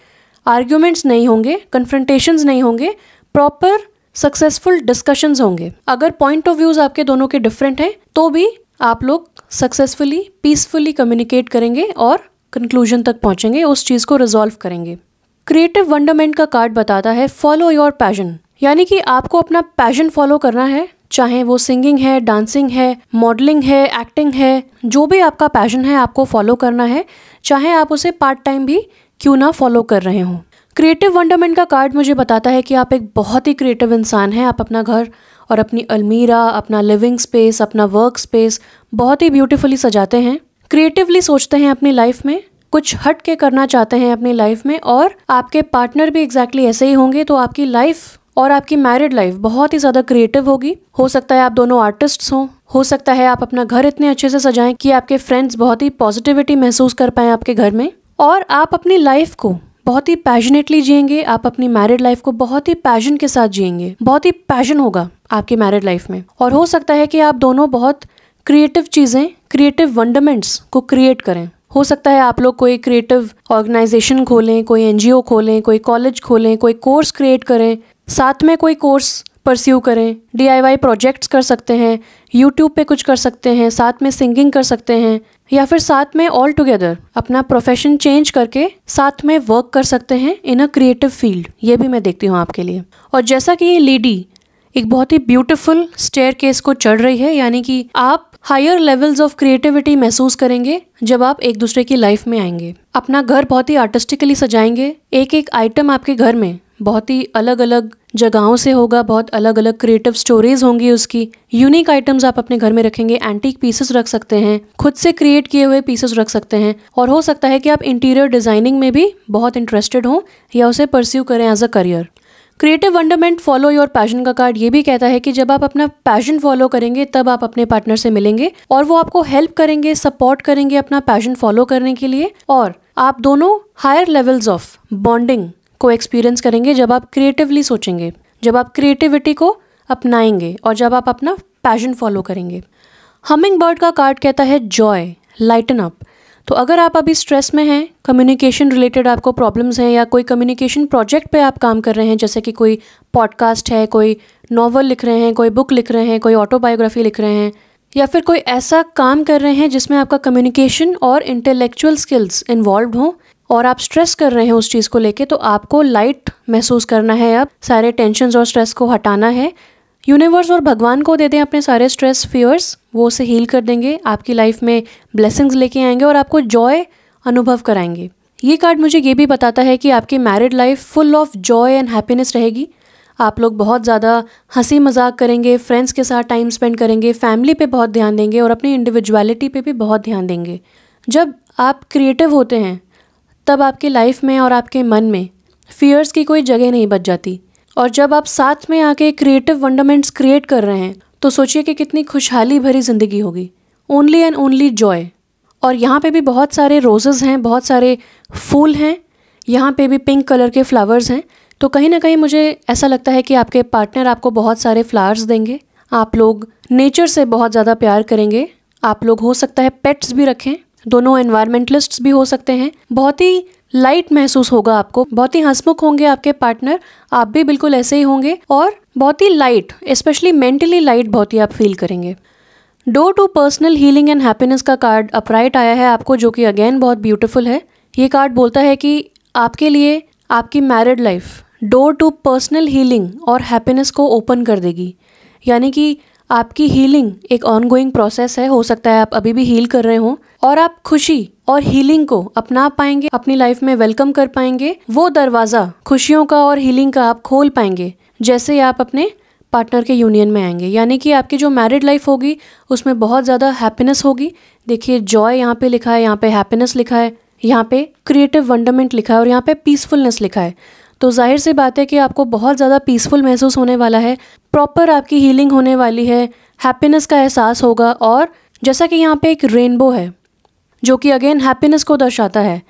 आर्ग्यूमेंट्स नहीं होंगे, कन्फ्रंटेशंस नहीं होंगे, प्रॉपर सक्सेसफुल डिस्कशंस होंगे। अगर पॉइंट ऑफ व्यूज़ आपके दोनों के डिफरेंट हैं तो भी आप लोग सक्सेसफुली पीसफुली कम्युनिकेट करेंगे और कंक्लूजन तक पहुंचेंगे, उस चीज़ को रिजॉल्व करेंगे। क्रिएटिव वंडरमेंट का कार्ड बताता है फॉलो योर पैशन, यानी कि आपको अपना पैशन फॉलो करना है, चाहे वो सिंगिंग है, डांसिंग है, मॉडलिंग है, एक्टिंग है, जो भी आपका पैशन है आपको फॉलो करना है, चाहे आप उसे पार्ट टाइम भी क्यों ना फॉलो कर रहे हों। क्रिएटिव वंडरमेंट का कार्ड मुझे बताता है कि आप एक बहुत ही क्रिएटिव इंसान हैं। आप अपना घर और अपनी अलमीरा, अपना लिविंग स्पेस, अपना वर्क स्पेस बहुत ही ब्यूटीफुली सजाते हैं, क्रिएटिवली सोचते हैं अपनी लाइफ में, कुछ हट के करना चाहते हैं अपनी लाइफ में, और आपके पार्टनर भी एग्जैक्टली ऐसे ही होंगे। तो आपकी लाइफ और आपकी मैरिड लाइफ बहुत ही ज़्यादा क्रिएटिव होगी। हो सकता है आप दोनों आर्टिस्ट्स हों, हो सकता है आप अपना घर इतने अच्छे से सजाएं कि आपके फ्रेंड्स बहुत ही पॉजिटिविटी महसूस कर पाएं आपके घर में, और आप अपनी लाइफ को बहुत ही पैशनेटली जिएंगे, आप अपनी मैरिड लाइफ को बहुत ही पैशन के साथ जिएंगे, बहुत ही पैशन होगा आपकी मैरिड लाइफ में। और हो सकता है कि आप दोनों बहुत क्रिएटिव चीज़ें, क्रिएटिव वंडरमेंट्स को क्रिएट करें। हो सकता है आप लोग कोई क्रिएटिव ऑर्गेनाइजेशन खोलें, कोई एनजीओ खोलें, कोई कॉलेज खोलें, कोई कोर्स क्रिएट करें, साथ में कोई कोर्स परस्यू करें, DIY प्रोजेक्ट्स कर सकते हैं, यूट्यूब पे कुछ कर सकते हैं, साथ में सिंगिंग कर सकते हैं, या फिर साथ में ऑल टुगेदर अपना प्रोफेशन चेंज करके साथ में वर्क कर सकते हैं इन अ क्रिएटिव फील्ड। ये भी मैं देखती हूँ आपके लिए। और जैसा कि ये लेडी एक बहुत ही ब्यूटीफुल स्टेयरकेस को चढ़ रही है, यानी कि आप हायर लेवल्स ऑफ क्रिएटिविटी महसूस करेंगे जब आप एक दूसरे की लाइफ में आएंगे। अपना घर बहुत ही आर्टिस्टिकली सजाएंगे। एक एक आइटम आपके घर में बहुत ही अलग अलग जगहों से होगा, बहुत अलग अलग क्रिएटिव स्टोरीज होंगी उसकी। यूनिक आइटम्स आप अपने घर में रखेंगे, एंटीक पीसेस रख सकते हैं, खुद से क्रिएट किए हुए पीसेस रख सकते हैं, और हो सकता है कि आप इंटीरियर डिजाइनिंग में भी बहुत इंटरेस्टेड हों या उसे परस्यू करें as a career. Creative wonderment follow your passion का कार्ड ये भी कहता है कि जब आप अपना पैशन फॉलो करेंगे तब आप अपने पार्टनर से मिलेंगे और वो आपको हेल्प करेंगे, सपोर्ट करेंगे अपना पैशन फॉलो करने के लिए, और आप दोनों हायर लेवल्स ऑफ बॉन्डिंग को एक्सपीरियंस करेंगे जब आप क्रिएटिवली सोचेंगे, जब आप क्रिएटिविटी को अपनाएंगे और जब आप अपना पैशन फॉलो करेंगे। हमिंग बर्ड का कार्ड कहता है जॉय, लाइटन अप। तो अगर आप अभी स्ट्रेस में हैं, कम्युनिकेशन रिलेटेड आपको प्रॉब्लम्स हैं, या कोई कम्युनिकेशन प्रोजेक्ट पे आप काम कर रहे हैं, जैसे कि कोई पॉडकास्ट है, कोई नॉवल लिख रहे हैं, कोई बुक लिख रहे हैं, कोई ऑटोबायोग्राफी लिख रहे हैं, या फिर कोई ऐसा काम कर रहे हैं जिसमें आपका कम्युनिकेशन और इंटेलेक्चुअल स्किल्स इन्वॉल्व हों और आप स्ट्रेस कर रहे हैं उस चीज़ को लेके, तो आपको लाइट महसूस करना है। अब सारे टेंशन्स और स्ट्रेस को हटाना है। यूनिवर्स और भगवान को दे दें अपने सारे स्ट्रेस फियर्स, वो उसे हील कर देंगे, आपकी लाइफ में ब्लेसिंग्स लेके आएंगे और आपको जॉय अनुभव कराएंगे। ये कार्ड मुझे ये भी बताता है कि आपकी married life full of Joy and happiness रहेगी। आप लोग बहुत ज़्यादा हंसी मजाक करेंगे, फ्रेंड्स के साथ टाइम स्पेंड करेंगे, फैमिली पे बहुत ध्यान देंगे और अपनी इंडिविजुअलिटी पे भी बहुत ध्यान देंगे। जब आप क्रिएटिव होते हैं तब आपकी लाइफ में और आपके मन में फियर्स की कोई जगह नहीं बच जाती, और जब आप साथ में आके क्रिएटिव वंडरमेंट्स क्रिएट कर रहे हैं तो सोचिए कि कितनी खुशहाली भरी ज़िंदगी होगी। Only and only Joy. और यहाँ पे भी बहुत सारे रोजेज़ हैं, बहुत सारे फूल हैं, यहाँ पे भी पिंक कलर के फ्लावर्स हैं। तो कहीं ना कहीं मुझे ऐसा लगता है कि आपके पार्टनर आपको बहुत सारे फ्लावर्स देंगे। आप लोग नेचर से बहुत ज़्यादा प्यार करेंगे। आप लोग हो सकता है पेट्स भी रखें, दोनों एनवायरमेंटलिस्ट्स भी हो सकते हैं। बहुत ही लाइट महसूस होगा आपको, बहुत ही हंसमुख होंगे आपके पार्टनर, आप भी बिल्कुल ऐसे ही होंगे, और बहुत ही लाइट, स्पेशली मेंटली लाइट बहुत ही आप फील करेंगे। Door to personal healing and happiness का कार्ड अपराइट आया है आपको, जो कि अगेन बहुत ब्यूटीफुल है। ये कार्ड बोलता है कि आपके लिए आपकी married life door to personal healing और हैप्पीनेस को ओपन कर देगी। यानी कि आपकी हीलिंग एक ऑनगोइंग प्रोसेस है, हो सकता है आप अभी भी हील कर रहे हो, और आप खुशी और हीलिंग को अपना पाएंगे, अपनी लाइफ में वेलकम कर पाएंगे। वो दरवाज़ा खुशियों का और हीलिंग का आप खोल पाएंगे जैसे आप अपने पार्टनर के यूनियन में आएंगे। यानी कि आपकी जो मैरिड लाइफ होगी उसमें बहुत ज़्यादा हैप्पीनेस होगी। देखिए जॉय यहाँ पे लिखा है, यहाँ पे हैप्पीनेस लिखा है, यहाँ पे क्रिएटिव वंडरमेंट लिखा है और यहाँ पे पीसफुलनेस लिखा है। तो जाहिर सी बात है कि आपको बहुत ज़्यादा पीसफुल महसूस होने वाला है, प्रॉपर आपकी हीलिंग होने वाली है, हैप्पीनेस का एहसास होगा। और जैसा कि यहाँ पे एक रेनबो है जो कि अगेन हैप्पीनेस को दर्शाता है,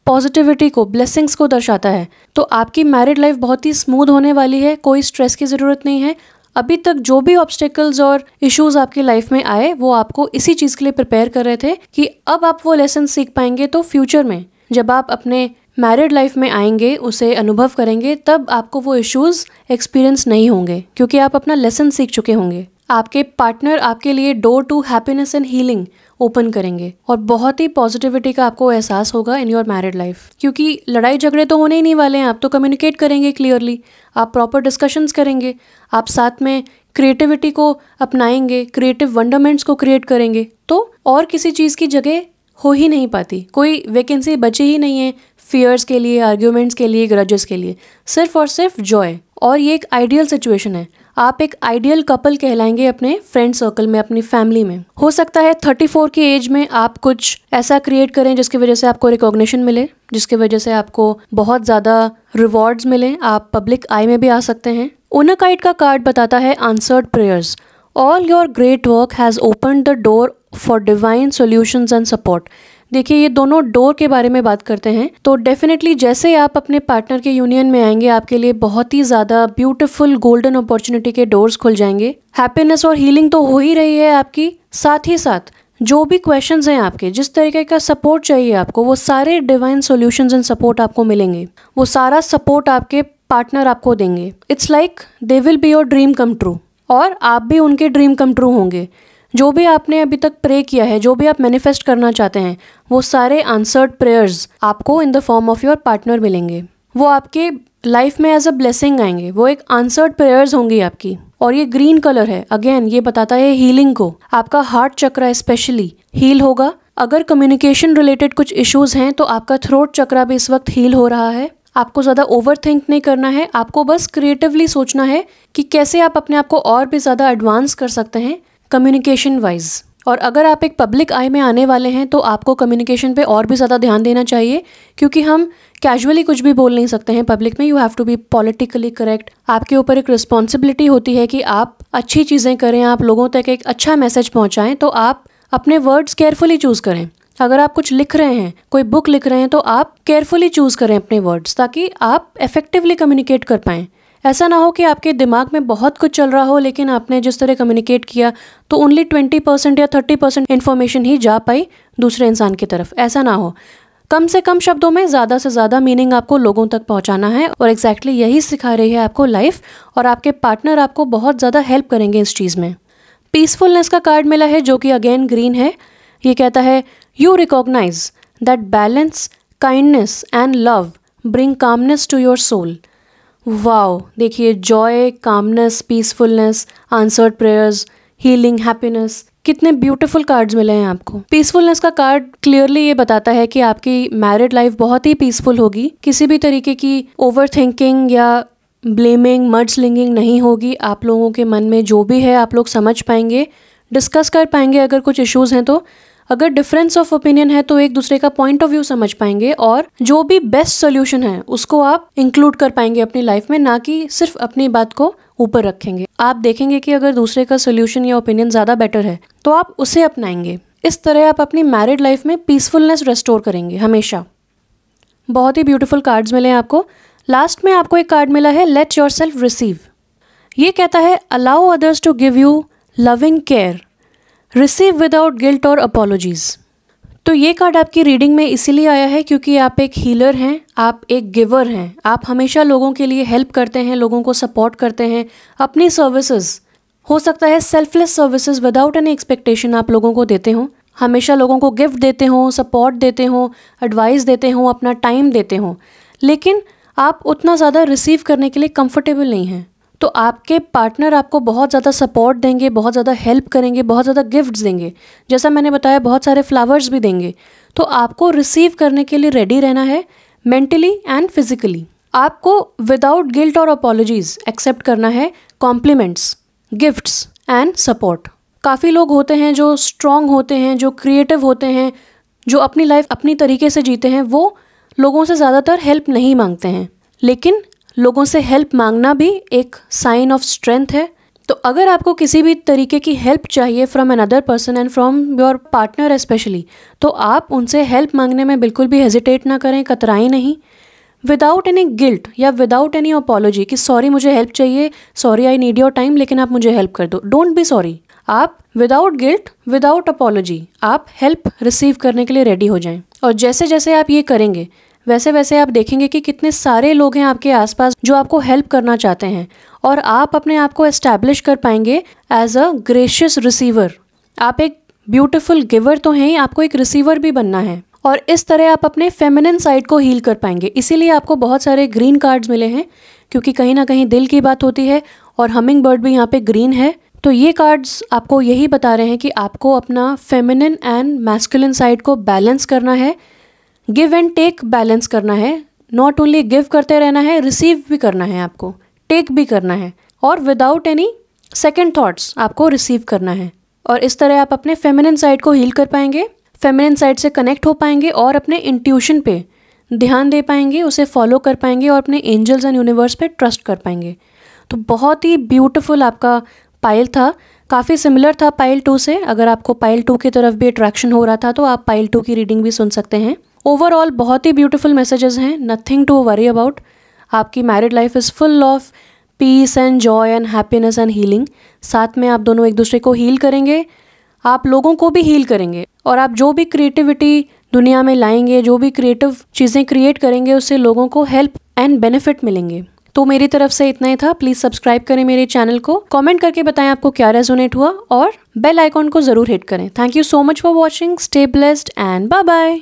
पॉजिटिविटी को, ब्लेसिंग्स को दर्शाता है, तो आपकी मैरिड लाइफ बहुत ही स्मूथ होने वाली है। कोई स्ट्रेस की ज़रूरत नहीं है। अभी तक जो भी ऑब्स्टेकल्स और इश्यूज आपकी लाइफ में आए वो आपको इसी चीज़ के लिए प्रिपेयर कर रहे थे कि अब आप वो लेसन सीख पाएंगे, तो फ्यूचर में जब आप अपने मैरिड लाइफ में आएंगे, उसे अनुभव करेंगे, तब आपको वो इश्यूज एक्सपीरियंस नहीं होंगे क्योंकि आप अपना लेसन सीख चुके होंगे। आपके पार्टनर आपके लिए door to happiness and healing open करेंगे और बहुत ही पॉजिटिविटी का आपको एहसास होगा इन योर मैरिड लाइफ। क्योंकि लड़ाई झगड़े तो होने ही नहीं वाले हैं, आप तो कम्युनिकेट करेंगे क्लियरली, आप प्रॉपर डिस्कशंस करेंगे, आप साथ में क्रिएटिविटी को अपनाएंगे, क्रिएटिव वंडरमेंट्स को क्रिएट करेंगे, तो और किसी चीज़ की जगह हो ही नहीं पाती, कोई वैकेंसी बची ही नहीं है फियर्स के लिए, आर्ग्यूमेंट्स के लिए, ग्रजेस के लिए, सिर्फ और सिर्फ जॉय। और ये एक आइडियल सिचुएशन है। आप एक आइडियल कपल कहलाएंगे अपने फ्रेंड सर्कल में, अपनी फैमिली में। हो सकता है 34 की एज में आप कुछ ऐसा क्रिएट करें जिसकी वजह से आपको रिकॉग्निशन मिले, जिसकी वजह से आपको बहुत ज़्यादा रिवॉर्ड्स मिले, आप पब्लिक आई में भी आ सकते हैं। उनकाइट का कार्ड बताता है answered prayers. All your great work has opened the door for divine solutions and support. देखिए ये दोनों डोर के बारे में बात करते हैं, तो डेफिनेटली जैसे आप अपने पार्टनर के यूनियन में आएंगे आपके लिए बहुत ही ज़्यादा ब्यूटीफुल गोल्डन अपॉर्चुनिटी के डोर्स खुल जाएंगे। हैप्पीनेस और हीलिंग तो हो ही रही है आपकी, साथ ही साथ जो भी क्वेश्चंस हैं आपके, जिस तरीके का सपोर्ट चाहिए आपको, वो सारे डिवाइन सॉल्यूशंस एंड सपोर्ट आपको मिलेंगे। वो सारा सपोर्ट आपके पार्टनर आपको देंगे। It's like they will be your dream come true, और आप भी उनके ड्रीम कम ट्रू होंगे। जो भी आपने अभी तक प्रे किया है, जो भी आप मैनिफेस्ट करना चाहते हैं, वो सारे आंसर्ड प्रेयर्स आपको in the form of your partner मिलेंगे। वो आपके लाइफ में एज अ ब्लेसिंग आएंगे, वो एक आंसर्ड प्रेयर्स होंगी आपकी। और ये ग्रीन कलर है, अगेन ये बताता है हीलिंग को। आपका हार्ट चक्रा स्पेशली हील होगा। अगर कम्युनिकेशन रिलेटेड कुछ इश्यूज हैं तो आपका थ्रोट चक्रा भी इस वक्त हील हो रहा है। आपको ज़्यादा ओवर थिंक नहीं करना है, आपको बस क्रिएटिवली सोचना है कि कैसे आप अपने आप को और भी ज़्यादा एडवांस कर सकते हैं कम्युनिकेशन वाइज। और अगर आप एक पब्लिक आई में आने वाले हैं तो आपको कम्युनिकेशन पे और भी ज़्यादा ध्यान देना चाहिए, क्योंकि हम कैजुअली कुछ भी बोल नहीं सकते हैं पब्लिक में। You have to be politically correct. आपके ऊपर एक रिस्पॉन्सिबिलिटी होती है कि आप अच्छी चीज़ें करें, आप लोगों तक एक अच्छा मैसेज पहुँचाएँ। तो आप अपने वर्ड्स केयरफुली चूज़ करें। अगर आप कुछ लिख रहे हैं, कोई बुक लिख रहे हैं, तो आप केयरफुली चूज़ करें अपने वर्ड्स, ताकि आप इफेक्टिवली कम्युनिकेट कर पाएँ। ऐसा ना हो कि आपके दिमाग में बहुत कुछ चल रहा हो लेकिन आपने जिस तरह कम्युनिकेट किया तो ओनली 20% या 30% इन्फॉर्मेशन ही जा पाई दूसरे इंसान की तरफ। ऐसा ना हो। कम से कम शब्दों में ज़्यादा से ज़्यादा मीनिंग आपको लोगों तक पहुंचाना है, और एग्जैक्टली यही सिखा रही है आपको लाइफ। और आपके पार्टनर आपको बहुत ज़्यादा हेल्प करेंगे इस चीज़ में। पीसफुलनेस का कार्ड मिला है जो कि अगेन ग्रीन है। ये कहता है you recognise that balance, kindness and love bring calmness to your soul. Wow, देखिए joy, calmness, peacefulness, answered prayers, healing, happiness, कितने ब्यूटीफुल कार्ड्स मिले हैं आपको। पीसफुलनेस का कार्ड क्लियरली ये बताता है कि आपकी मैरिड लाइफ बहुत ही पीसफुल होगी। किसी भी तरीके की ओवर थिंकिंग या ब्लेमिंग, मडस्लिंगिंग नहीं होगी। आप लोगों के मन में जो भी है आप लोग समझ पाएंगे, डिस्कस कर पाएंगे अगर कुछ इश्यूज हैं तो। अगर डिफरेंस ऑफ ओपिनियन है तो एक दूसरे का पॉइंट ऑफ व्यू समझ पाएंगे, और जो भी बेस्ट सोल्यूशन है उसको आप इंक्लूड कर पाएंगे अपनी लाइफ में, ना कि सिर्फ अपनी बात को ऊपर रखेंगे। आप देखेंगे कि अगर दूसरे का सोल्यूशन या ओपिनियन ज़्यादा बेटर है तो आप उसे अपनाएंगे। इस तरह आप अपनी मैरिड लाइफ में पीसफुलनेस रेस्टोर करेंगे हमेशा। बहुत ही ब्यूटीफुल कार्ड्स मिले हैं आपको। लास्ट में आपको एक कार्ड मिला है लेट योर सेल्फ रिसीव। ये कहता है allow others to give you loving care, receive without guilt और अपॉलॉजीज। तो ये कार्ड आपकी रीडिंग में इसीलिए आया है क्योंकि आप एक हीलर हैं, आप एक गिवर हैं। आप हमेशा लोगों के लिए हेल्प करते हैं, लोगों को सपोर्ट करते हैं। अपनी सर्विसेज, हो सकता है selfless services without any expectation आप लोगों को देते हो। हमेशा लोगों को गिफ्ट देते हो, सपोर्ट देते हो, एडवाइस देते हो, अपना टाइम देते हो, लेकिन आप उतना ज़्यादा रिसीव करने के लिए कंफर्टेबल नहीं हैं। तो आपके पार्टनर आपको बहुत ज़्यादा सपोर्ट देंगे, बहुत ज़्यादा हेल्प करेंगे, बहुत ज़्यादा गिफ्ट्स देंगे, जैसा मैंने बताया बहुत सारे फ्लावर्स भी देंगे। तो आपको रिसीव करने के लिए रेडी रहना है, मेंटली एंड फिजिकली। आपको विदाउट गिल्ट और अपॉलॉजीज एक्सेप्ट करना है कॉम्प्लीमेंट्स, गिफ्ट्स एंड सपोर्ट। काफ़ी लोग होते हैं जो स्ट्रॉन्ग होते हैं, जो क्रिएटिव होते हैं, जो अपनी लाइफ अपनी तरीके से जीते हैं, वो लोगों से ज़्यादातर हेल्प नहीं मांगते हैं। लेकिन लोगों से हेल्प मांगना भी एक साइन ऑफ स्ट्रेंथ है। तो अगर आपको किसी भी तरीके की हेल्प चाहिए from another person and from your partner specially, तो आप उनसे हेल्प मांगने में बिल्कुल भी हेजिटेट ना करें, कतराएं नहीं, विदाउट एनी गिल्ट या विदाउट एनी अपॉलॉजी कि सॉरी मुझे हेल्प चाहिए, sorry I need your time, लेकिन आप मुझे हेल्प कर दो। Don't be sorry. आप विदाउट गिल्ट, विदाउट अपॉलॉजी आप हेल्प रिसीव करने के लिए रेडी हो जाएं। और जैसे जैसे आप ये करेंगे वैसे वैसे आप देखेंगे कि कितने सारे लोग हैं आपके आसपास जो आपको हेल्प करना चाहते हैं, और आप अपने आप को एस्टैब्लिश कर पाएंगे एज अ ग्रेशियस रिसीवर। आप एक ब्यूटीफुल गिवर तो हैं ही, आपको एक रिसीवर भी बनना है, और इस तरह आप अपने फेमिनिन साइड को हील कर पाएंगे। इसीलिए आपको बहुत सारे ग्रीन कार्ड्स मिले हैं, क्योंकि कहीं ना कहीं दिल की बात होती है, और हमिंग बर्ड भी यहाँ पे ग्रीन है। तो ये कार्ड्स आपको यही बता रहे हैं कि आपको अपना फेमिनिन एंड मैस्कुलिन साइड को बैलेंस करना है, गिव एंड टेक बैलेंस करना है। नॉट ओनली गिव करते रहना है, रिसीव भी करना है, आपको टेक भी करना है, और विदाउट एनी सेकंड थॉट्स आपको रिसीव करना है। और इस तरह आप अपने फेमिनिन साइड को हील कर पाएंगे, फेमिनिन साइड से कनेक्ट हो पाएंगे, और अपने इंट्यूशन पे ध्यान दे पाएंगे, उसे फॉलो कर पाएंगे, और अपने एंजल्स एंड यूनिवर्स पे ट्रस्ट कर पाएंगे। तो बहुत ही ब्यूटीफुल आपका पाइल था, काफ़ी सिमिलर था पाइल 2 से। अगर आपको पाइल 2 की तरफ भी अट्रैक्शन हो रहा था तो आप पाइल 2 की रीडिंग भी सुन सकते हैं। ओवरऑल बहुत ही ब्यूटीफुल मैसेजेस हैं, नथिंग टू वरी अबाउट। आपकी married life is full of peace and Joy and happiness and healing. साथ में आप दोनों एक दूसरे को हील करेंगे, आप लोगों को भी हील करेंगे, और आप जो भी क्रिएटिविटी दुनिया में लाएंगे, जो भी क्रिएटिव चीज़ें क्रिएट करेंगे, उससे लोगों को हेल्प एंड बेनिफिट मिलेंगे। तो मेरी तरफ से इतना ही था। प्लीज़ सब्सक्राइब करें मेरे चैनल को, कमेंट करके बताएं आपको क्या रेजोनेट हुआ, और बेल आइकॉन को ज़रूर हिट करें। Thank you so much for watching. Stay blessed and bye bye.